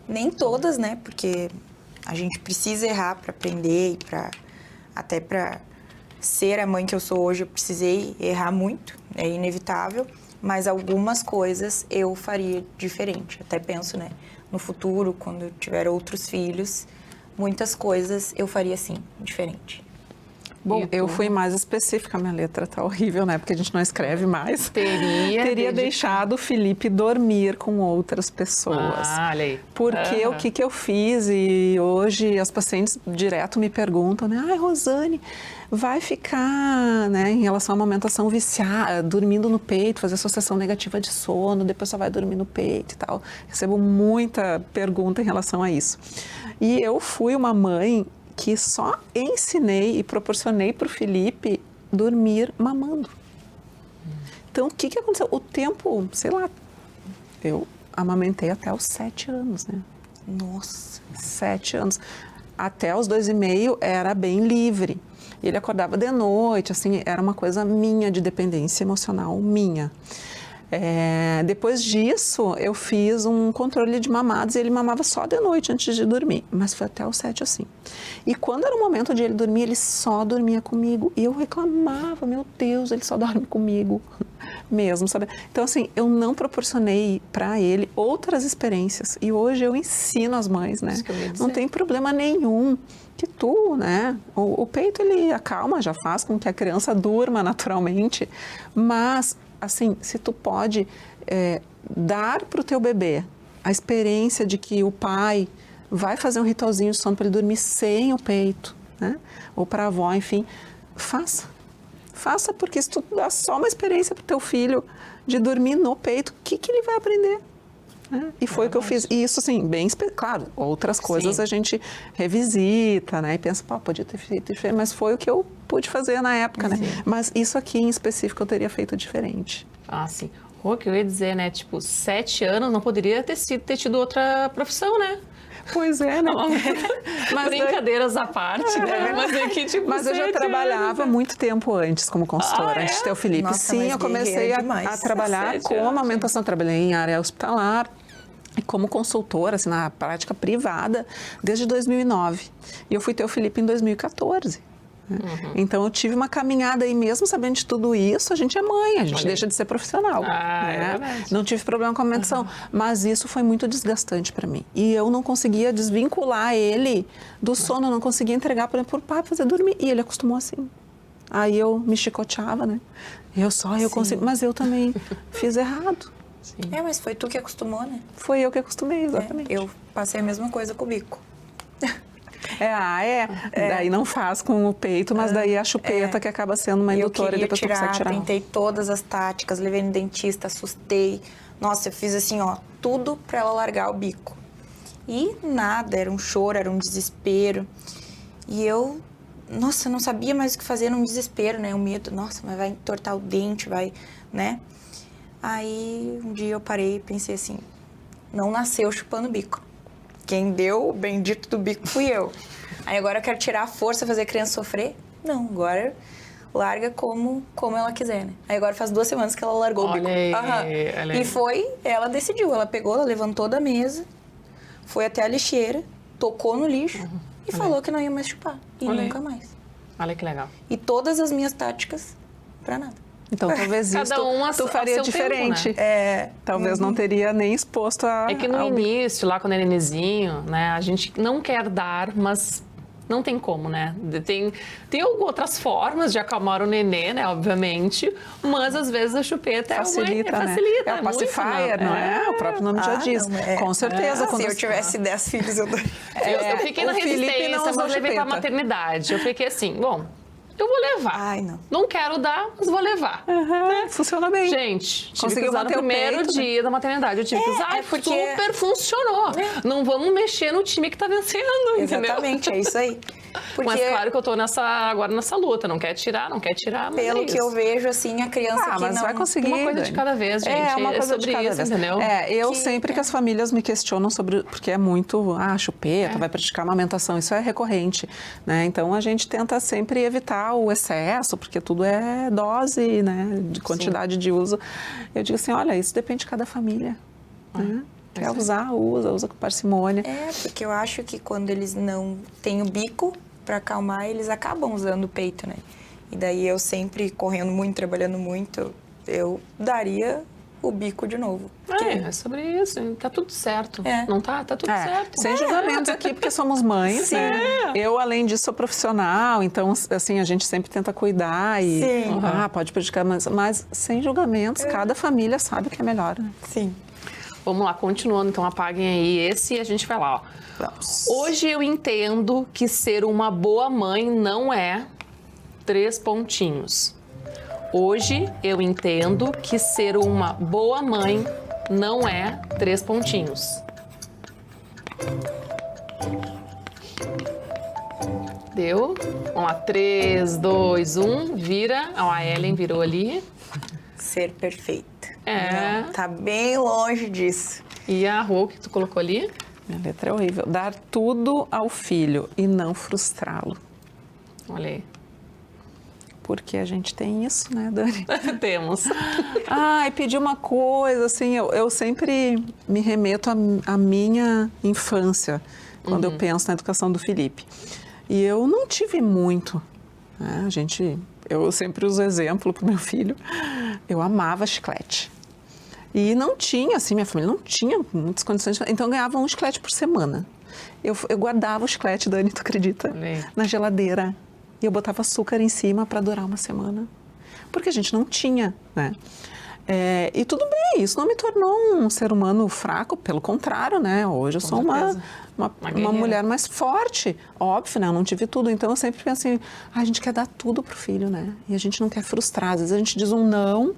Speaker 3: Nem todas, né? Porque a gente precisa errar para aprender e até para ser a mãe que eu sou hoje, eu precisei errar muito, é inevitável. Mas algumas coisas eu faria diferente. Até penso, né? No futuro, quando eu tiver outros filhos, muitas coisas eu faria assim, diferente.
Speaker 2: Bom, eu fui mais específica, minha letra tá horrível, né? Porque a gente não escreve mais. Teria deixado o Felipe dormir com outras pessoas.
Speaker 1: Olha aí.
Speaker 2: Porque o que eu fiz, e hoje as pacientes direto me perguntam, né? Ai, Rosane, vai ficar, né, em relação à amamentação viciada, dormindo no peito, fazer associação negativa de sono, depois só vai dormir no peito e tal. Recebo muita pergunta em relação a isso. E eu fui uma mãe que só ensinei e proporcionei para o Felipe dormir mamando. Então, o que aconteceu? O tempo, sei lá, eu amamentei até os 7 anos, né?
Speaker 3: Nossa!
Speaker 2: 7 anos. Até os 2,5 era bem livre. E ele acordava de noite, assim, era uma coisa minha de dependência emocional, minha. Depois disso, eu fiz um controle de mamadas e ele mamava só de noite antes de dormir, mas foi até os 7 assim. E quando era o momento de ele dormir, ele só dormia comigo e eu reclamava, meu Deus, ele só dorme comigo mesmo, sabe? Então assim, eu não proporcionei para ele outras experiências e hoje eu ensino as mães, né? Não tem problema nenhum que tu, né? O peito ele acalma, já faz com que a criança durma naturalmente, mas assim, se tu pode dar para o teu bebê a experiência de que o pai vai fazer um ritualzinho de sono para ele dormir sem o peito, né? Ou para a avó, enfim, faça. Faça, porque se tu dá só uma experiência para o teu filho de dormir no peito, o que ele vai aprender? Né? E foi o que eu fiz. E isso, assim, claro, outras coisas a gente revisita, né? E pensa, pô, podia ter feito diferente, mas foi o que eu pude fazer na época, né? Mas isso aqui em específico eu teria feito diferente.
Speaker 1: Ah, sim. O que eu ia dizer, né? Tipo, 7 anos não poderia ter tido outra profissão, né?
Speaker 2: Pois é, né?
Speaker 1: Mas brincadeiras à parte, né? Mas é que, tipo,
Speaker 2: mas eu já trabalhava muito tempo antes como consultora, antes de ter o Felipe.
Speaker 3: Nossa,
Speaker 2: sim, eu comecei a trabalhar com amamentação, trabalhei em área hospitalar. E como consultora, assim, na prática privada, desde 2009. E eu fui ter o Felipe em 2014. Né? Então, eu tive uma caminhada aí, mesmo sabendo de tudo isso, a gente é mãe, a gente deixa de ser profissional. Né? Não tive problema com a amamentação, mas isso foi muito desgastante para mim. E eu não conseguia desvincular ele do sono, eu não conseguia entregar para o pai fazer dormir. E ele acostumou assim. Aí eu me chicoteava, né? Eu consigo, mas eu também fiz errado.
Speaker 3: Sim. Mas foi tu que acostumou, né?
Speaker 2: Foi eu que acostumei, exatamente.
Speaker 3: Eu passei a mesma coisa com o bico.
Speaker 2: Daí não faz com o peito, mas daí é a chupeta que acaba sendo uma indutora e depois tu consegue tirar.
Speaker 3: Tentei todas as táticas, levei no dentista, assustei. Nossa, eu fiz assim, ó, tudo pra ela largar o bico. E nada, era um choro, era um desespero. E eu, nossa, não sabia mais o que fazer num desespero, né? O medo, nossa, mas vai entortar o dente, vai, né? Aí, um dia eu parei e pensei assim, não nasceu chupando bico. Quem deu o bendito do bico fui eu. Aí agora eu quero tirar a força, fazer a criança sofrer? Não, agora larga como ela quiser, né? Aí agora faz 2 semanas que ela largou o bico. E foi, ela decidiu, ela pegou, ela levantou da mesa, foi até a lixeira, tocou no lixo e falou que não ia mais chupar. E nunca mais.
Speaker 1: Olha que legal.
Speaker 3: E todas as minhas táticas pra nada.
Speaker 2: Então, talvez isso tu faria diferente.
Speaker 1: Tempo, né?
Speaker 2: Talvez não teria nem exposto a...
Speaker 1: É que no início, lá quando é nenenzinho, né? A gente não quer dar, mas não tem como, né? Tem outras formas de acalmar o nenê, né? Obviamente. Mas, às vezes, a chupeta
Speaker 2: facilita, né?
Speaker 1: Facilita,
Speaker 2: é o pacifier, não é? O próprio nome já diz. Com certeza.
Speaker 3: Se eu tivesse 10 filhos, eu daria.
Speaker 1: Eu fiquei na resistência, mas levei pra maternidade. Eu fiquei assim, bom... Eu vou levar.
Speaker 3: Ai, não.
Speaker 1: Não quero dar, mas vou levar.
Speaker 2: Funciona bem.
Speaker 1: Gente, tive que usar no primeiro dia da maternidade. Eu tive que usar, porque super funcionou. Não vamos mexer no time que tá vencendo,
Speaker 3: Exatamente,
Speaker 1: entendeu?
Speaker 3: É isso aí.
Speaker 1: Porque... Mas claro que eu tô agora nessa luta. Não quer tirar, mas
Speaker 3: pelo que eu vejo, assim, a criança que
Speaker 2: mas
Speaker 3: não...
Speaker 2: vai conseguir.
Speaker 1: Uma coisa de cada vez, gente.
Speaker 2: É uma coisa
Speaker 1: sobre
Speaker 2: de cada
Speaker 1: isso,
Speaker 2: vez.
Speaker 1: Entendeu?
Speaker 2: Eu sempre que as famílias me questionam sobre... Porque é muito... chupeta, vai praticar amamentação. Isso é recorrente, né? Então, a gente tenta sempre evitar o excesso, porque tudo é dose, né? De quantidade de uso. Eu digo assim, olha, isso depende de cada família, né? Quer usar, usa com parcimônia.
Speaker 3: Porque eu acho que quando eles não têm o bico para acalmar, eles acabam usando o peito, né? E daí eu sempre correndo muito, trabalhando muito, eu daria o bico de novo.
Speaker 1: É sobre isso, tá tudo certo. Não tá? Tá tudo certo.
Speaker 2: Sem julgamentos aqui, porque somos mães, né? Eu, além disso, sou profissional, então, assim, a gente sempre tenta cuidar e... pode prejudicar, mas sem julgamentos, cada família sabe o que é melhor, né?
Speaker 3: Sim.
Speaker 1: Vamos lá, continuando, então apaguem aí esse e a gente vai lá, ó.
Speaker 3: Vamos.
Speaker 1: Hoje eu entendo que ser uma boa mãe não é 3 pontinhos. Hoje eu entendo que ser uma boa mãe não é 3 pontinhos. Deu? Vamos lá, 3, 2, 1, vira. Ó, a Ellen virou ali.
Speaker 3: Ser perfeita.
Speaker 1: Não,
Speaker 3: tá bem longe disso.
Speaker 1: E a Rô, que tu colocou ali?
Speaker 2: Minha letra é horrível. Dar tudo ao filho e não frustrá-lo.
Speaker 1: Olha aí.
Speaker 2: porque a gente tem isso, né, Dani?
Speaker 1: Temos.
Speaker 2: E pedir uma coisa, assim, eu sempre me remeto à minha infância, quando eu penso na educação do Felipe. E eu não tive muito, né? Eu sempre uso exemplo para o meu filho, eu amava chiclete. E não tinha, assim, minha família não tinha muitas condições, então eu ganhava um chiclete por semana. Eu guardava o chiclete, Dani, tu acredita? Na geladeira. E eu botava açúcar em cima para durar uma semana. Porque a gente não tinha, né? E tudo bem, isso não me tornou um ser humano fraco, pelo contrário, né? Hoje eu sou uma mulher mais forte, óbvio, né? Eu não tive tudo, então eu sempre penso assim, a gente quer dar tudo pro filho, né? E a gente não quer frustrar, às vezes a gente diz um não,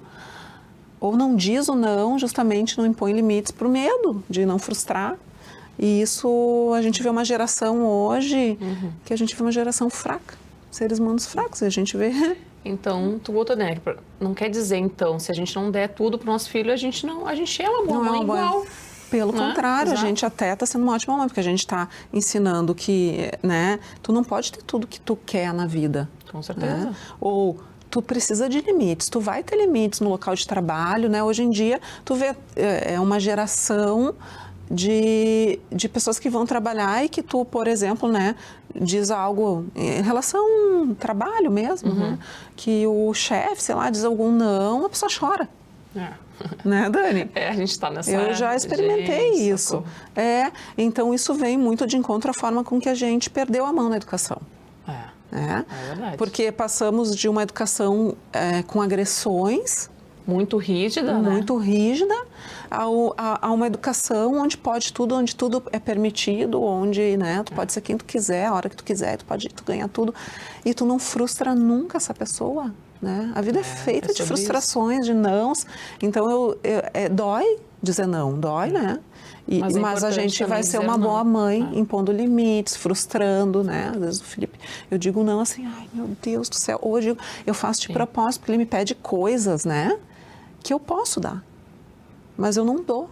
Speaker 2: ou não diz um não, justamente não impõe limites por medo de não frustrar. E isso, a gente vê uma geração hoje, que a gente vê uma geração fraca, seres humanos fracos, e a gente vê...
Speaker 1: Então, tu botou, né? Não quer dizer, então, se a gente não der tudo pro nosso filho, a gente é uma boa mãe igual.
Speaker 2: Pelo contrário, a gente até está sendo uma ótima mãe, porque a gente está ensinando que, né, tu não pode ter tudo que tu quer na vida.
Speaker 1: Com certeza.
Speaker 2: Né? Ou tu precisa de limites, tu vai ter limites no local de trabalho, né? Hoje em dia, tu vê, é uma geração de pessoas que vão trabalhar e que tu, por exemplo, né, diz algo em relação ao trabalho mesmo, né? Que o chefe, sei lá, diz algum não, a pessoa chora. Né, Dani?
Speaker 1: A gente está nessa...
Speaker 2: Eu já experimentei isso. Então isso vem muito de encontro à forma com que a gente perdeu a mão na educação.
Speaker 1: É verdade.
Speaker 2: Porque passamos de uma educação com agressões...
Speaker 1: Muito rígida, né?
Speaker 2: Muito rígida, a uma educação onde pode tudo, onde tudo é permitido, onde, né, tu pode ser quem tu quiser, a hora que tu quiser, tu ganha tudo. E tu não frustra nunca essa pessoa, né? A vida é feita de frustrações, de nãos. Então, dói dizer não, dói, né? Mas a gente vai ser uma boa mãe, impondo limites, frustrando, né? Às vezes o Felipe, eu digo não assim, ai meu Deus do céu, hoje eu faço de propósito, porque ele me pede coisas, né? Que eu posso dar, mas eu não dou.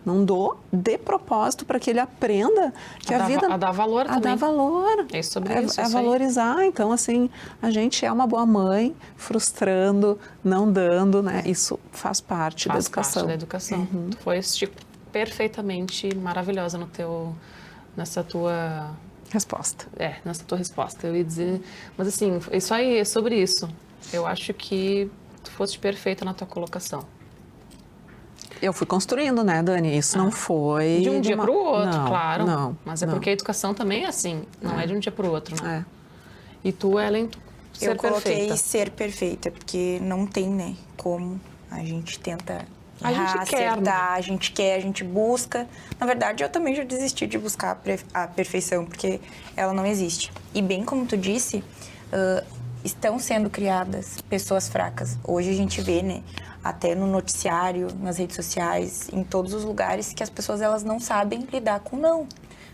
Speaker 2: Não dou de propósito para que ele aprenda que a vida...
Speaker 1: A dar valor também.
Speaker 2: A dar valor.
Speaker 1: É sobre isso.
Speaker 2: É valorizar. Então, assim, a gente é uma boa mãe, frustrando, não dando, né? Isso faz parte da educação.
Speaker 1: Faz parte da educação. Tu foi perfeitamente maravilhosa nessa tua...
Speaker 2: Resposta.
Speaker 1: Nessa tua resposta. Eu ia dizer... Mas, assim, isso aí é sobre isso. Eu acho que tu foste perfeita na tua colocação.
Speaker 2: Eu fui construindo, né, Dani? Isso não foi...
Speaker 1: De um dia para o outro, claro.
Speaker 2: Não,
Speaker 1: mas porque a educação também é assim. Não é de um dia para o outro, né? E tu, Ellen, ser perfeita.
Speaker 3: Eu coloquei ser perfeita, porque não tem, né, como a gente tenta errar, acertar, a gente quer, a gente busca. Na verdade, eu também já desisti de buscar a perfeição, porque ela não existe. E bem como tu disse, estão sendo criadas pessoas fracas. Hoje a gente vê, né, até no noticiário, nas redes sociais, em todos os lugares, que as pessoas elas não sabem lidar com não,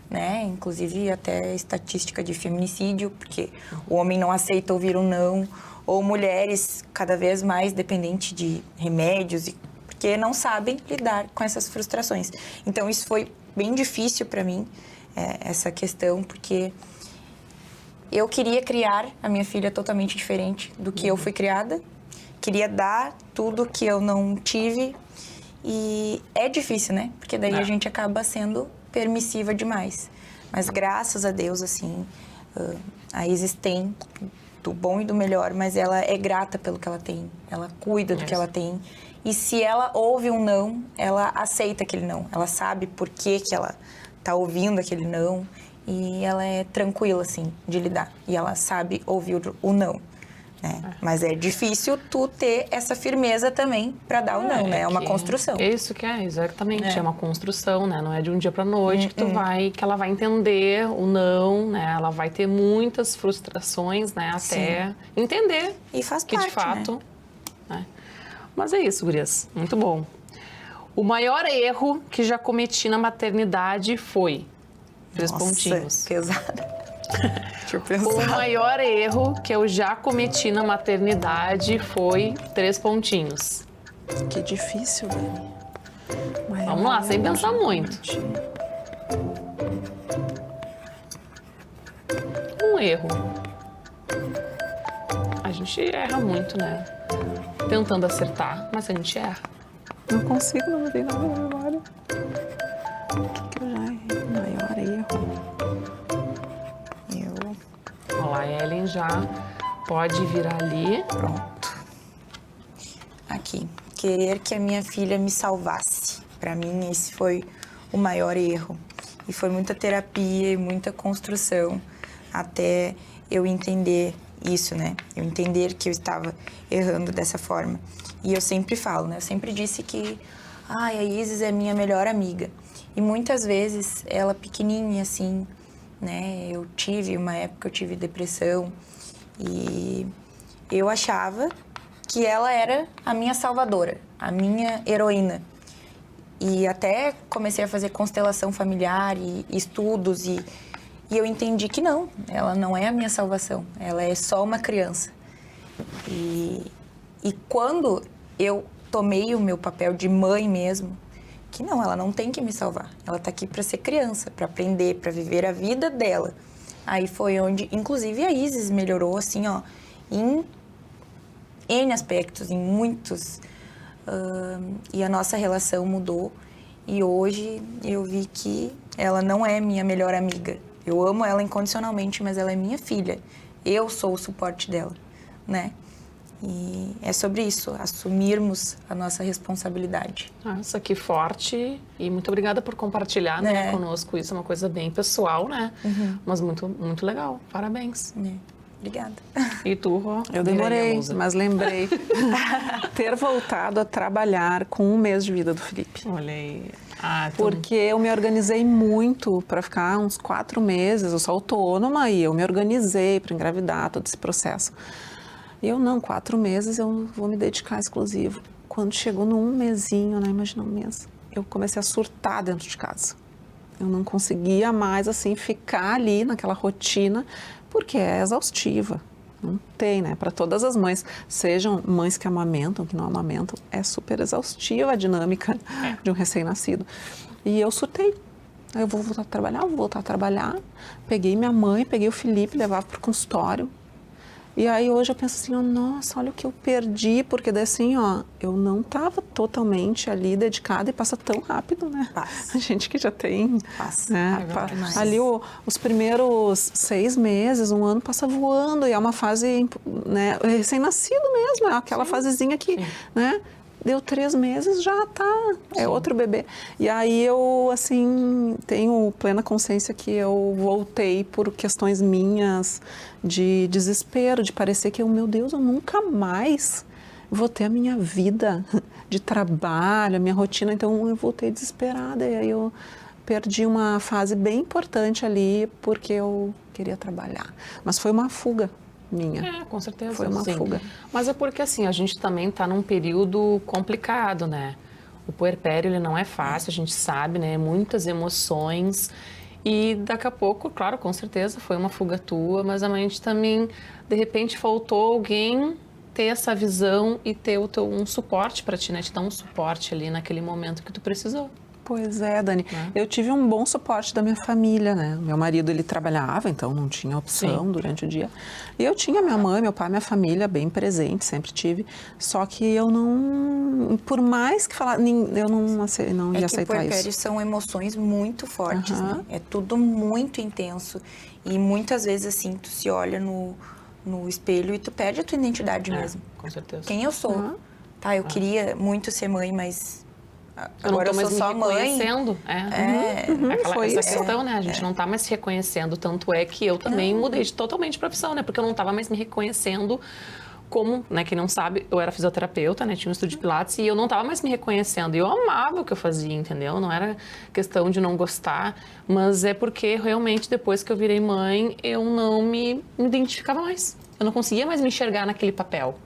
Speaker 3: né? Inclusive até estatística de feminicídio, porque o homem não aceita ouvir um não, ou mulheres cada vez mais dependentes de remédios, porque não sabem lidar com essas frustrações. Então isso foi bem difícil para mim, essa questão, porque eu queria criar a minha filha totalmente diferente do que eu fui criada. Queria dar tudo que eu não tive e é difícil, né? Porque daí a gente acaba sendo permissiva demais. Mas graças a Deus, assim, a Isis tem do bom e do melhor, mas ela é grata pelo que ela tem. Ela cuida do que ela tem. E se ela ouve um não, ela aceita aquele não. Ela sabe por que ela tá ouvindo aquele não e ela é tranquila, assim, de lidar. E ela sabe ouvir o não. Mas é difícil tu ter essa firmeza também para dar o não, né? É uma construção.
Speaker 1: Isso que exatamente. É uma construção, né? Não é de um dia para noite que ela vai entender o não, né? Ela vai ter muitas frustrações, né? Até entender.
Speaker 3: E faz
Speaker 1: que
Speaker 3: parte,
Speaker 1: de fato, né? Mas é isso, gurias. Muito bom. O maior erro que já cometi na maternidade foi... 3 pontinhos.
Speaker 3: Pesado. Deixa eu pensar.
Speaker 1: O maior erro que eu já cometi na maternidade foi 3 pontinhos.
Speaker 2: Que difícil, Dani.
Speaker 1: Vamos lá, sem pensar muito. Um erro. gente erra muito, né? Tentando acertar, mas a gente erra.
Speaker 2: Não consigo, não me vem nada na memória. O que eu já errei? Maior erro.
Speaker 1: Olha lá, a Ellen já pode virar ali.
Speaker 3: Pronto. Aqui. Querer que a minha filha me salvasse. Para mim, esse foi o maior erro. E foi muita terapia e muita construção até eu entender isso, né? Eu entender que eu estava errando dessa forma. E eu sempre falo, né? Eu sempre disse que a Isis é minha melhor amiga. E muitas vezes, ela pequenininha assim, né? Uma época eu tive depressão e eu achava que ela era a minha salvadora, a minha heroína. E até comecei a fazer constelação familiar e estudos e eu entendi que não, ela não é a minha salvação, ela é só uma criança. E quando eu tomei o meu papel de mãe mesmo, que não, ela não tem que me salvar, ela tá aqui para ser criança, para aprender, para viver a vida dela. Aí foi onde, inclusive, a Isis melhorou, assim, ó, em N aspectos, em muitos. E a nossa relação mudou. E hoje eu vi que ela não é minha melhor amiga. Eu amo ela incondicionalmente, mas ela é minha filha. Eu sou o suporte dela, né? E é sobre isso, assumirmos a nossa responsabilidade.
Speaker 1: Nossa, que forte. E muito obrigada por compartilhar, né, conosco. Isso é uma coisa bem pessoal, né? Mas muito, muito legal. Parabéns.
Speaker 3: Obrigada.
Speaker 1: E tu, Rô?
Speaker 2: Eu demorei, mas lembrei. Ter voltado a trabalhar com 1 mês de vida do Felipe.
Speaker 1: Olha aí.
Speaker 2: Porque eu me organizei muito para ficar uns 4 meses. Eu sou autônoma e eu me organizei para engravidar, todo esse processo. E eu não, 4 meses eu vou me dedicar exclusivo. Quando chegou no 1 mesinho, né, imagina 1 mês, eu comecei a surtar dentro de casa. Eu não conseguia mais, assim, ficar ali naquela rotina, porque é exaustiva. Não tem, né? Para todas as mães, sejam mães que amamentam, que não amamentam, é super exaustiva a dinâmica de um recém-nascido. E eu surtei. Aí eu vou voltar a trabalhar. Peguei minha mãe, peguei o Felipe, levava para o consultório. E aí hoje eu penso assim, ó, nossa, olha o que eu perdi, porque daí assim, ó, eu não estava totalmente ali dedicada e passa tão rápido, né?
Speaker 3: Passa.
Speaker 2: A gente que já tem,
Speaker 3: Passa.
Speaker 2: né? Ali os primeiros 6 meses, 1 ano passa voando e é uma fase, né, recém-nascido mesmo, é aquela fasezinha que, né? Deu 3 meses, já tá, é outro bebê. E aí eu, assim, tenho plena consciência que eu voltei por questões minhas de desespero, de parecer que meu Deus, eu nunca mais vou ter a minha vida de trabalho, a minha rotina. Então eu voltei desesperada e aí eu perdi uma fase bem importante ali porque eu queria trabalhar. Mas foi uma fuga minha.
Speaker 1: Com certeza.
Speaker 2: Foi uma fuga.
Speaker 1: Mas é porque, assim, a gente também está num período complicado, né? O puerpério, ele não é fácil, a gente sabe, né? Muitas emoções. E daqui a pouco, claro, com certeza, foi uma fuga tua, mas a gente também, de repente, faltou alguém ter essa visão e ter um suporte para ti, né? Te dar um suporte ali naquele momento que tu precisou.
Speaker 2: Pois é, Dani. Eu tive um bom suporte da minha família, né? Meu marido, ele trabalhava, então não tinha opção durante o dia. E eu tinha minha mãe, meu pai, minha família bem presente, sempre tive. Só que eu não, por mais que falar, eu não ia aceitar isso.
Speaker 3: Puerpério são emoções muito fortes, né? É tudo muito intenso. E muitas vezes, assim, tu se olha no espelho e tu perde a tua identidade mesmo.
Speaker 1: Com certeza.
Speaker 3: Quem eu sou. Tá, eu queria muito ser mãe, mas agora eu
Speaker 1: não tô
Speaker 3: sou só
Speaker 1: mais me
Speaker 3: mãe.
Speaker 1: reconhecendo. Essa questão, né? A gente não tá mais se reconhecendo. Tanto é que eu também mudei totalmente de profissão, né? Porque eu não tava mais me reconhecendo como, né? Quem não sabe, eu era fisioterapeuta, né? Tinha um estúdio de pilates e eu não tava mais me reconhecendo. E eu amava o que eu fazia, entendeu? Não era questão de não gostar, mas é porque realmente depois que eu virei mãe, eu não me identificava mais. Eu não conseguia mais me enxergar naquele papel.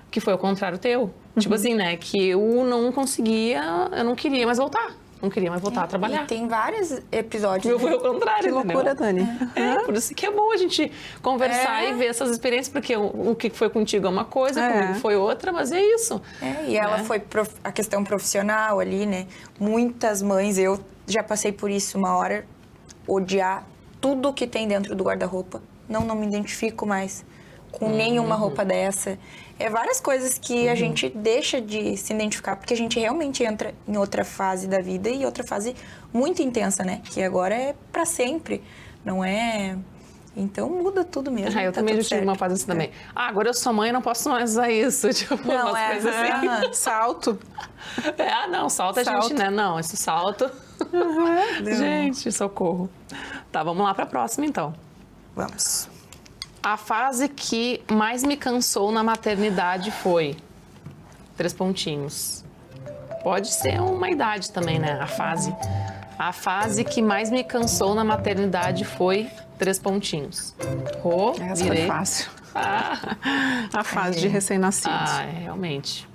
Speaker 1: Que foi o contrário teu. Tipo assim, né? Que eu não conseguia, eu não queria mais voltar. Não queria mais voltar a trabalhar.
Speaker 3: E tem vários episódios.
Speaker 1: Eu fui ao contrário,
Speaker 2: Que loucura, Dani.
Speaker 1: Por isso que é bom a gente conversar e ver essas experiências, porque o que foi contigo é uma coisa, comigo foi outra, mas é isso.
Speaker 3: E ela foi a questão profissional ali, né? Muitas mães, eu já passei por isso uma hora, odiar tudo que tem dentro do guarda-roupa. Não me identifico mais. com nenhuma roupa dessa. É várias coisas que a gente deixa de se identificar, porque a gente realmente entra em outra fase da vida e outra fase muito intensa, né? Que agora é pra sempre, não é... Então muda tudo mesmo.
Speaker 1: Eu também já tive uma fase assim também. Agora eu sou mãe, não posso mais usar isso. Tipo,
Speaker 3: Não,
Speaker 1: umas coisas assim.
Speaker 2: Salto.
Speaker 1: Não, salto a gente, né? Não, esse salto. Gente, socorro. Tá, vamos lá pra próxima, então.
Speaker 3: Vamos.
Speaker 1: A fase que mais me cansou na maternidade foi... 3 pontinhos. Pode ser uma idade também, né? A fase que mais me cansou na maternidade foi 3 pontinhos.
Speaker 2: Essa
Speaker 1: Virei.
Speaker 2: foi fácil. A fase de recém-nascidos.
Speaker 1: Realmente.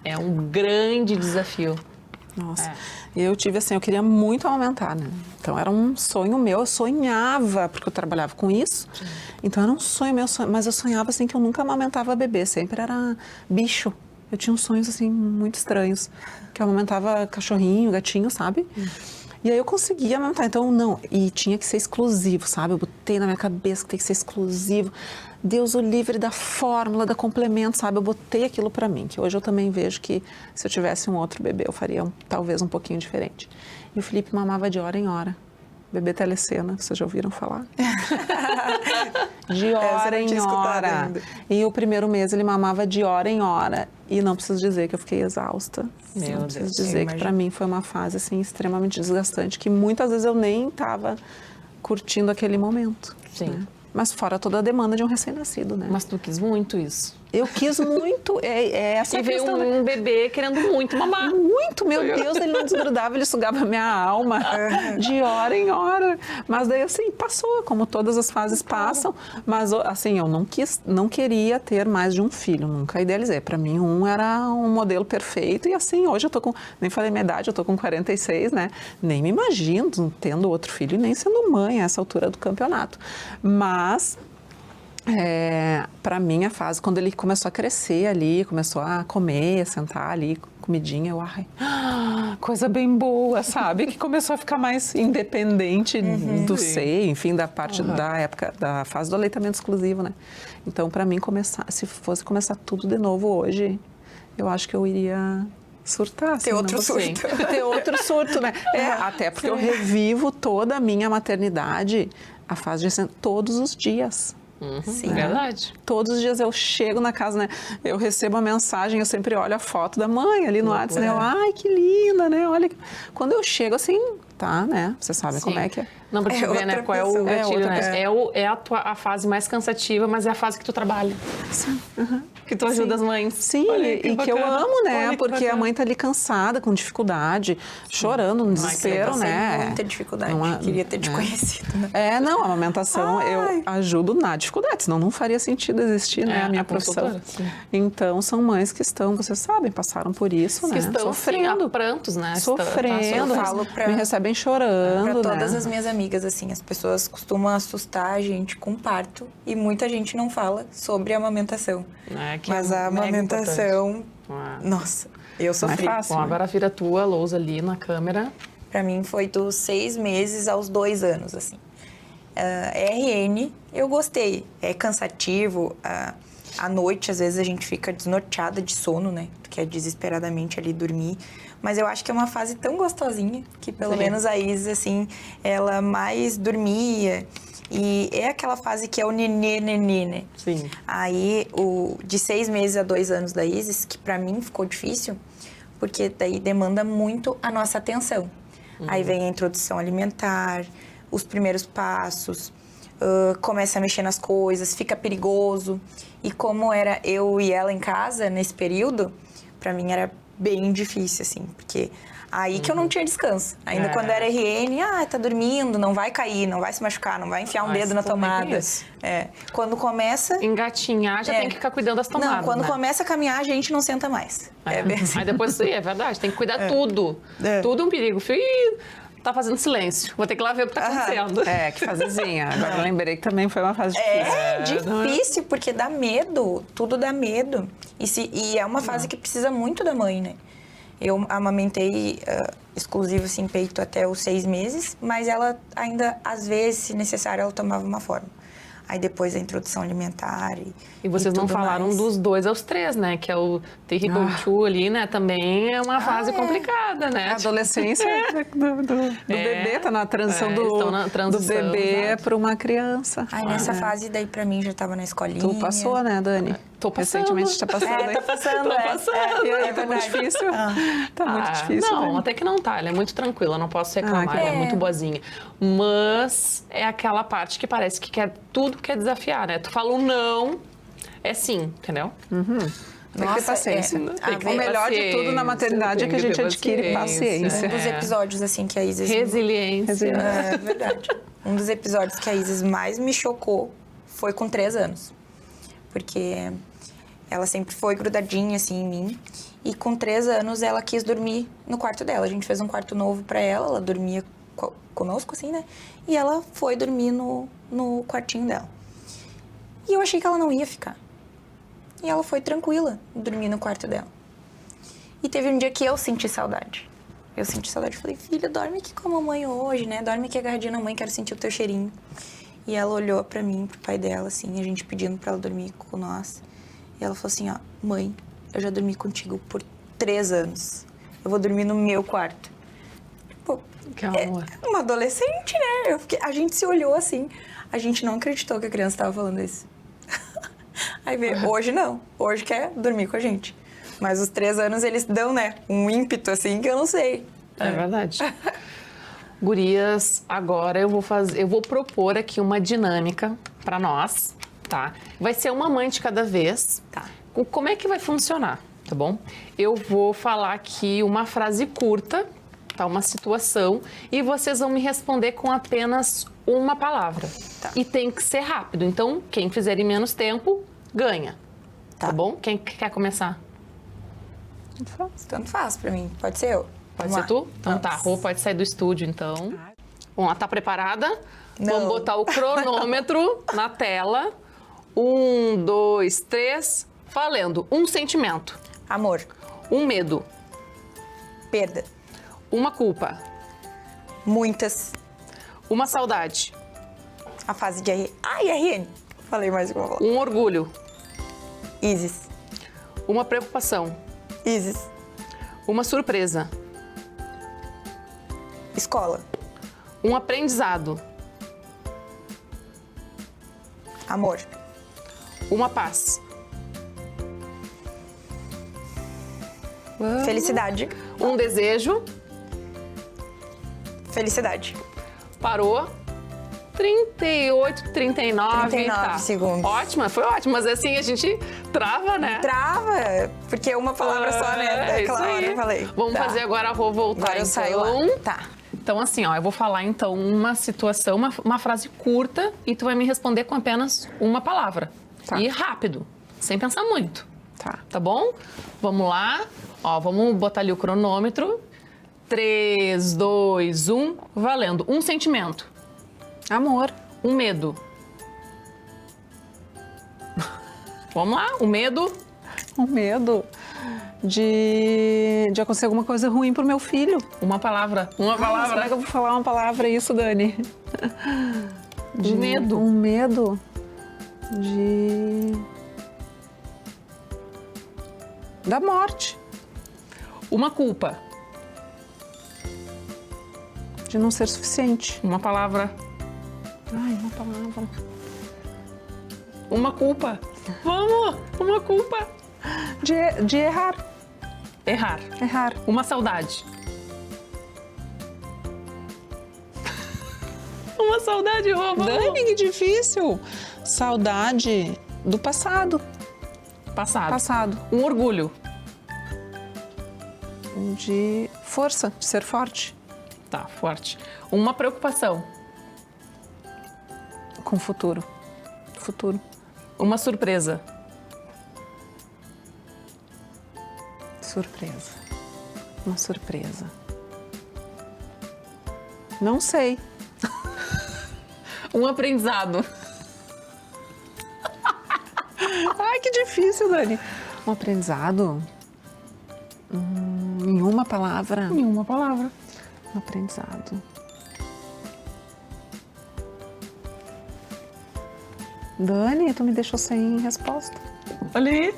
Speaker 1: É um grande desafio.
Speaker 2: Nossa. E eu tive assim, eu queria muito amamentar, né? Então era um sonho meu, eu sonhava, porque eu trabalhava com isso. Então era um sonho meu, mas eu sonhava assim que eu nunca amamentava bebê, sempre era bicho. Eu tinha uns sonhos assim muito estranhos, que eu amamentava cachorrinho, gatinho, sabe? E aí eu conseguia amamentar, então não, e tinha que ser exclusivo, sabe? Eu botei na minha cabeça que tem que ser exclusivo. Deus o livre da fórmula, da complemento, sabe? Eu botei aquilo pra mim, que hoje eu também vejo que se eu tivesse um outro bebê, eu faria talvez um pouquinho diferente. E o Felipe mamava de hora em hora. Bebê telecena, vocês já ouviram falar? De hora em hora. E o primeiro mês ele mamava de hora em hora. E não preciso dizer que eu fiquei exausta.
Speaker 1: Meu
Speaker 2: não preciso
Speaker 1: Deus,
Speaker 2: dizer que para mim foi uma fase assim extremamente desgastante, que muitas vezes eu nem estava curtindo aquele momento.
Speaker 1: Sim.
Speaker 2: Né? Mas fora toda a demanda de um recém-nascido, né?
Speaker 1: Mas tu quis muito isso.
Speaker 2: Eu quis muito, essa
Speaker 1: E veio
Speaker 2: questão,
Speaker 1: um bebê querendo muito mamar.
Speaker 2: Muito, meu Deus, ele não desgrudava, ele sugava a minha alma de hora em hora. Mas daí, assim, passou, como todas as fases passam. Mas, assim, eu não queria ter mais de um filho, nunca idealizei. Para mim, um era um modelo perfeito. E, assim, hoje eu tô com, nem falei minha idade, eu tô com 46, né? Nem me imagino tendo outro filho e nem sendo mãe a essa altura do campeonato. Mas... para mim a fase, quando ele começou a crescer ali, começou a comer, a sentar ali, comidinha, coisa bem boa, sabe? Que começou a ficar mais independente do seio, enfim, da parte da época, da fase do aleitamento exclusivo, né? Então, para mim, se fosse começar tudo de novo hoje, eu acho que eu iria... surtar.
Speaker 3: Ter outro surto.
Speaker 2: Ter outro surto, né? Até porque eu revivo toda a minha maternidade, a fase de todos os dias.
Speaker 1: Sim, verdade.
Speaker 2: Todos os dias eu chego na casa, né? Eu recebo a mensagem, eu sempre olho a foto da mãe ali no WhatsApp, né? Ai, que linda, né? Olha, quando eu chego assim, tá, né? Você sabe como é que é.
Speaker 1: Não, pra te ver, né? Qual é o gatilho, né? A fase mais cansativa, mas é a fase que tu trabalha.
Speaker 2: Sim.
Speaker 1: Que tu ajuda as mães.
Speaker 2: Sim, e que eu amo, né? Porque a mãe tá ali cansada, com dificuldade, chorando no desespero, né?
Speaker 3: Muita dificuldade. Queria ter te conhecido, né?
Speaker 2: Não, a amamentação eu ajudo na dificuldade, senão não faria sentido existir, né, a minha profissão. Então, são mães que estão, vocês sabem, passaram por isso, né?
Speaker 1: Que estão
Speaker 2: sofrendo.
Speaker 1: Sim, a prantos, né?
Speaker 2: Sofrendo, me recebem chorando,
Speaker 3: pra todas
Speaker 2: né?
Speaker 3: as minhas amigas, assim, as pessoas costumam assustar a gente com parto e muita gente não fala sobre a amamentação. Mas a amamentação, nossa, eu sofri.
Speaker 2: Não é fácil,
Speaker 1: Bom, agora vira a tua lousa ali na câmera.
Speaker 3: Pra mim foi dos 6 meses aos 2 anos, assim. RN, eu gostei. É cansativo. À noite, às vezes, a gente fica desnorteada de sono, né? Tu quer desesperadamente ali dormir. Mas eu acho que é uma fase tão gostosinha que, pelo menos, a Isis, assim, ela mais dormia. E é aquela fase que é o nenê, né?
Speaker 1: Sim.
Speaker 3: Aí, de 6 meses a 2 anos da Isis, que pra mim ficou difícil, porque daí demanda muito a nossa atenção. Aí vem a introdução alimentar, os primeiros passos, começa a mexer nas coisas, fica perigoso. E como era eu e ela em casa nesse período, pra mim era bem difícil, assim, porque aí que eu não tinha descanso. Ainda quando era RN, tá dormindo, não vai cair, não vai se machucar, não vai enfiar um dedo na tomada. Quando começa...
Speaker 1: Engatinhar, já tem que ficar cuidando das tomadas,
Speaker 3: Não, quando
Speaker 1: né?
Speaker 3: começa a caminhar, a gente não senta mais. Bem assim.
Speaker 1: Aí depois, é verdade, tem que cuidar tudo. Tudo é um perigo. Filho, tá fazendo silêncio. Vou ter que ir lá ver o que tá acontecendo.
Speaker 2: Que fasezinha. Agora eu lembrei que também foi uma fase difícil.
Speaker 3: Difícil, porque dá medo. Tudo dá medo. E é uma fase que precisa muito da mãe, né? Eu amamentei exclusivo, assim, peito até os 6 meses, mas ela ainda, às vezes, se necessário, ela tomava uma fórmula. Aí depois a introdução alimentar
Speaker 1: E vocês não
Speaker 3: tudo
Speaker 1: falaram
Speaker 3: mais.
Speaker 1: dos 2 aos 3, né? Que é o Terrible Two ali, né? Também é uma fase complicada, né?
Speaker 2: A adolescência do bebê, tá na transição
Speaker 1: estão na
Speaker 2: do
Speaker 1: transição,
Speaker 2: bebê
Speaker 1: exato.
Speaker 2: para uma criança.
Speaker 3: Aí nessa fase daí pra mim já tava na escolinha.
Speaker 2: Tu passou, né, Dani?
Speaker 1: Tô passando.
Speaker 2: Recentemente tá passando.
Speaker 3: É, tá passando,
Speaker 1: Tô passando.
Speaker 2: E aí,
Speaker 3: é
Speaker 2: tá muito
Speaker 3: verdade.
Speaker 2: difícil? Tá muito difícil,
Speaker 1: Não,
Speaker 2: Dani.
Speaker 1: até que não tá. Ela é muito tranquila, não posso reclamar.
Speaker 2: que
Speaker 1: Ela é
Speaker 3: bom.
Speaker 1: muito boazinha. Mas é aquela parte que parece que tudo quer desafiar, né? Tu fala um não, é sim, entendeu?
Speaker 2: Tem que ter
Speaker 3: Nossa,
Speaker 2: paciência.
Speaker 1: Tem que ter
Speaker 2: O melhor de tudo na maternidade é que a gente adquire paciência.
Speaker 3: Um dos episódios, assim, que a Isis...
Speaker 1: Resiliência.
Speaker 3: É verdade. Um dos episódios que a Isis mais me chocou foi com 3 anos. Porque ela sempre foi grudadinha, assim, em mim. E com 3 anos, ela quis dormir no quarto dela. A gente fez um quarto novo pra ela dormia conosco, assim, né? E ela foi dormir no quartinho dela. E eu achei que ela não ia ficar. E ela foi tranquila dormir no quarto dela. E teve um dia que eu senti saudade. Eu senti saudade. Falei, filha, dorme aqui com a mamãe hoje, né? Dorme aqui agarradinha na mãe, quero sentir o teu cheirinho. E ela olhou pra mim, pro pai dela, assim, a gente pedindo pra ela dormir com nós. E ela falou assim, ó, mãe, eu já dormi contigo por 3 anos. Eu vou dormir no meu quarto. Tipo,
Speaker 1: Que amor.
Speaker 3: é uma adolescente, né? A gente se olhou assim. A gente não acreditou que a criança estava falando isso. Aí veio, hoje não. Hoje quer dormir com a gente. Mas os 3 anos, eles dão, né? Um ímpeto, assim, que eu não sei.
Speaker 1: É verdade. Gurias, agora eu vou propor aqui uma dinâmica pra nós, tá? Vai ser uma mãe de cada vez.
Speaker 3: Tá.
Speaker 1: Como é que vai funcionar, tá bom? Eu vou falar aqui uma frase curta, tá? Uma situação, e vocês vão me responder com apenas uma palavra.
Speaker 3: Tá.
Speaker 1: E tem que ser rápido. Então, quem fizer em menos tempo, ganha. Tá bom? Quem quer começar?
Speaker 3: Tanto faz pra mim. Pode ser eu.
Speaker 1: Pode
Speaker 3: Vamos
Speaker 1: ser
Speaker 3: lá.
Speaker 1: tu? Então
Speaker 3: Vamos.
Speaker 1: tá, a Rô pode sair do estúdio, então. Vamos lá, tá preparada?
Speaker 3: Não.
Speaker 1: Vamos botar o cronômetro na tela. 1, 2, 3, valendo. Um sentimento,
Speaker 3: Amor.
Speaker 1: um medo,
Speaker 3: Perda.
Speaker 1: uma culpa,
Speaker 3: Muitas.
Speaker 1: uma saudade,
Speaker 3: A fase de RN. Ai, RN. Falei mais uma palavra.
Speaker 1: um orgulho,
Speaker 3: Isis.
Speaker 1: uma preocupação,
Speaker 3: Isis.
Speaker 1: uma surpresa,
Speaker 3: Escola.
Speaker 1: um aprendizado,
Speaker 3: Amor.
Speaker 1: uma paz,
Speaker 3: Felicidade.
Speaker 1: um desejo.
Speaker 3: Felicidade.
Speaker 1: Parou. 38, 39.
Speaker 3: 39 segundos.
Speaker 1: Ótima, foi ótimo. Mas assim, a gente trava, né?
Speaker 3: Trava, porque é uma palavra só, né?
Speaker 1: É isso
Speaker 3: Daquela hora
Speaker 1: aí.
Speaker 3: eu falei.
Speaker 1: Vamos
Speaker 3: Tá.
Speaker 1: fazer agora a Rô voltar,
Speaker 3: Agora eu
Speaker 1: então.
Speaker 3: saio lá. Tá.
Speaker 1: Então, assim, ó, eu vou falar, então, uma situação, uma frase curta e tu vai me responder com apenas uma palavra.
Speaker 2: Tá.
Speaker 1: E rápido, sem pensar muito.
Speaker 2: Tá.
Speaker 1: Tá bom? Vamos lá. Ó, vamos botar ali o cronômetro. 3, 2, 1, valendo. Um sentimento,
Speaker 2: Amor.
Speaker 1: um medo. Vamos lá, o medo.
Speaker 2: Um medo de acontecer alguma coisa ruim pro meu filho.
Speaker 1: Uma palavra. Uma
Speaker 2: Como
Speaker 1: palavra.
Speaker 2: é que eu vou falar uma palavra isso, Dani?
Speaker 1: De medo.
Speaker 2: Um medo da morte,
Speaker 1: Uma culpa.
Speaker 2: de não ser suficiente.
Speaker 1: Uma palavra.
Speaker 2: Ai, uma palavra.
Speaker 1: Uma culpa. Vamos! Uma culpa.
Speaker 2: De errar.
Speaker 1: Errar.
Speaker 2: Errar.
Speaker 1: Uma saudade. Uma saudade, Rô. vamos.
Speaker 2: Dani, que difícil. Saudade do passado.
Speaker 1: Passado.
Speaker 2: Passado.
Speaker 1: Um orgulho.
Speaker 2: De força, de ser forte.
Speaker 1: Tá, forte. Uma preocupação.
Speaker 2: Com o futuro. Futuro.
Speaker 1: Uma surpresa.
Speaker 2: Surpresa. Uma surpresa. Não sei.
Speaker 1: Um aprendizado.
Speaker 2: Ai, que difícil, Dani. Um aprendizado. Em uma palavra.
Speaker 1: Em uma palavra.
Speaker 2: Um aprendizado. Dani, tu me deixou sem resposta.
Speaker 1: Olha aí.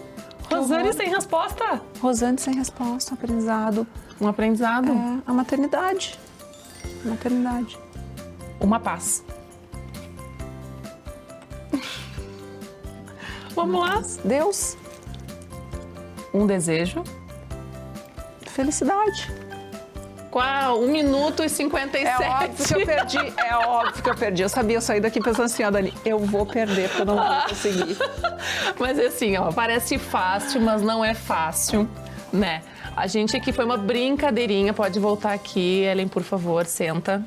Speaker 1: Rosane sem resposta.
Speaker 2: Rosane sem resposta, aprendizado.
Speaker 1: Um aprendizado.
Speaker 2: A maternidade. Maternidade.
Speaker 1: Uma paz. Vamos lá.
Speaker 2: Deus.
Speaker 1: Um desejo.
Speaker 2: Felicidade.
Speaker 1: Qual? 1 minuto e 57.
Speaker 2: É óbvio que eu perdi. É óbvio que eu perdi. Eu sabia, eu saí daqui pensando assim, ó, Dani, eu vou perder porque eu não vou conseguir.
Speaker 1: Mas assim, ó, parece fácil, mas não é fácil, né? A gente aqui foi uma brincadeirinha. Pode voltar aqui, Ellen, por favor, senta.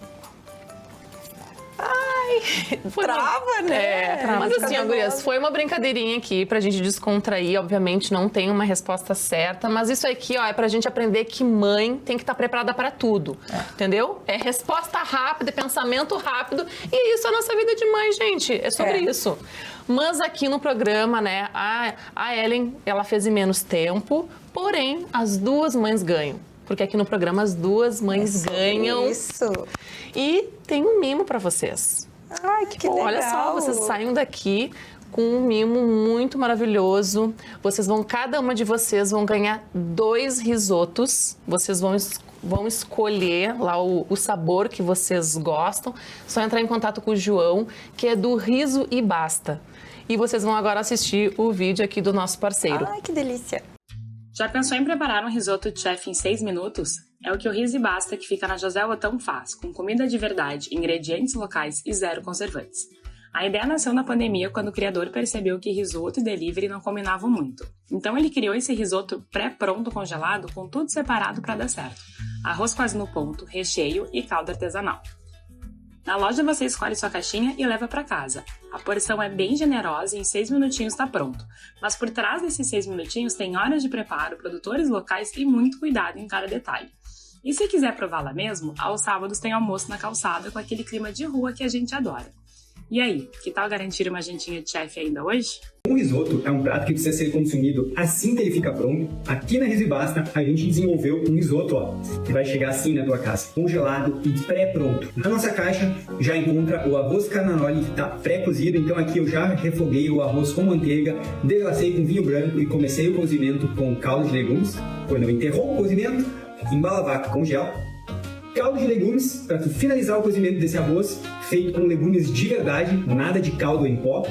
Speaker 3: Trava, né?
Speaker 1: Mas assim, ó, gurias, foi uma brincadeirinha aqui pra gente descontrair. Obviamente não tem uma resposta certa, mas isso aqui, ó, é pra gente aprender que mãe tem que estar preparada pra tudo, entendeu? É resposta rápida, é pensamento rápido, e isso é a nossa vida de mãe, gente. É sobre isso. Mas aqui no programa, né, a Ellen, ela fez em menos tempo, porém, as duas mães ganham. Porque aqui no programa as duas mães ganham.
Speaker 3: Isso.
Speaker 1: E tem um mimo pra vocês.
Speaker 3: Ai, que legal.
Speaker 1: Olha só, vocês saem daqui com um mimo muito maravilhoso. Cada uma de vocês vão ganhar 2 risotos. Vocês vão escolher lá o sabor que vocês gostam. Só entrar em contato com o João, que é do Riso e Basta. E vocês vão agora assistir o vídeo aqui do nosso parceiro.
Speaker 3: Ai, que delícia.
Speaker 4: Já pensou em preparar um risoto de chefe em 6 minutos? É o que o Riso e Basta, que fica na José Otão, faz, com comida de verdade, ingredientes locais e 0 conservantes. A ideia nasceu na pandemia, quando o criador percebeu que risoto e delivery não combinavam muito. Então ele criou esse risoto pré-pronto congelado, com tudo separado para dar certo. Arroz quase no ponto, recheio e caldo artesanal. Na loja você escolhe sua caixinha e leva para casa. A porção é bem generosa e em 6 minutinhos está pronto. Mas por trás desses 6 minutinhos tem horas de preparo, produtores locais e muito cuidado em cada detalhe. E se quiser provar lá mesmo, aos sábados tem almoço na calçada com aquele clima de rua que a gente adora. E aí, que tal garantir uma jantinha de chefe ainda hoje?
Speaker 5: O risoto é um prato que precisa ser consumido assim que ele fica pronto. Aqui na Riso e Basta, a gente desenvolveu um risoto, ó, que vai chegar assim na tua casa, congelado e pré-pronto. Na nossa caixa já encontra o arroz carnaroli, que está pré-cozido, então aqui eu já refoguei o arroz com manteiga, deglacei com vinho branco e comecei o cozimento com caldo de legumes. Quando eu interrompo o cozimento, embala a vaca com gel. Caldo de legumes, para finalizar o cozimento desse arroz, feito com legumes de verdade, nada de caldo em pó.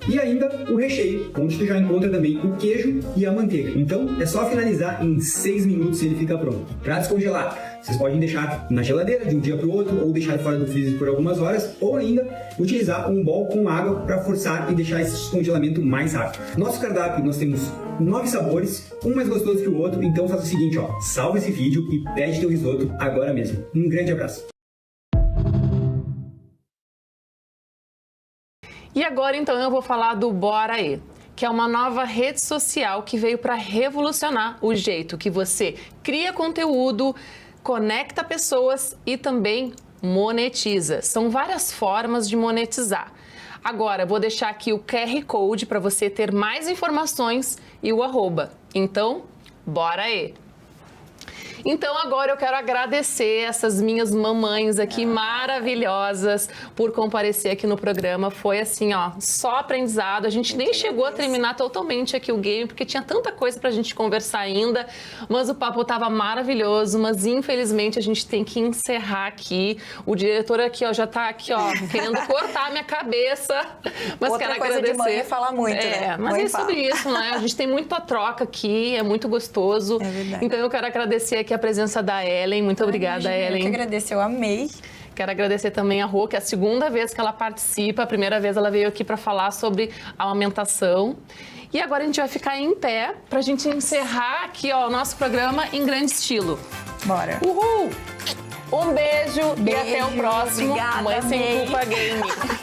Speaker 5: E ainda o recheio, onde tu já encontra também o queijo e a manteiga. Então é só finalizar em 6 minutos e ele fica pronto. Para descongelar, vocês podem deixar na geladeira de um dia para o outro, ou deixar fora do freezer por algumas horas, ou ainda utilizar um bowl com água para forçar e deixar esse descongelamento mais rápido. Nosso cardápio, nós temos 9 sabores, um mais gostoso que o outro, então faça o seguinte, ó, salva esse vídeo e pede teu risoto agora mesmo. Um grande abraço.
Speaker 1: E agora, então, eu vou falar do Bora Aí, que é uma nova rede social que veio para revolucionar o jeito que você cria conteúdo, conecta pessoas e também monetiza. São várias formas de monetizar. Agora, vou deixar aqui o QR Code para você ter mais informações e o arroba. Então, bora aí! Então agora eu quero agradecer essas minhas mamães aqui maravilhosas por comparecer aqui no programa. Foi assim, ó, só aprendizado. A gente nem chegou a terminar totalmente aqui o game, porque tinha tanta coisa pra gente conversar ainda, mas o papo tava maravilhoso, mas infelizmente a gente tem que encerrar aqui. O diretor aqui, ó, já tá aqui, ó, querendo cortar a minha cabeça, mas
Speaker 3: outra
Speaker 1: quero
Speaker 3: coisa
Speaker 1: agradecer.
Speaker 3: De mãe é falar muito, né?
Speaker 1: Mas
Speaker 3: mãe
Speaker 1: é sobre isso, né? A gente tem muita troca aqui, é muito gostoso.
Speaker 3: É verdade.
Speaker 1: Então eu quero agradecer aqui a presença da Ellen. Muito obrigada, Ellen.
Speaker 3: Eu que agradeço, eu amei.
Speaker 1: Quero agradecer também a Rô, que é a segunda vez que ela participa. A primeira vez ela veio aqui para falar sobre a amamentação. E agora a gente vai ficar em pé para a gente encerrar aqui, ó, o nosso programa em grande estilo.
Speaker 3: Bora.
Speaker 1: Uhul! Um beijo e até o próximo
Speaker 3: Obrigada,
Speaker 1: Mãe Sem
Speaker 3: amei.
Speaker 1: Culpa Game.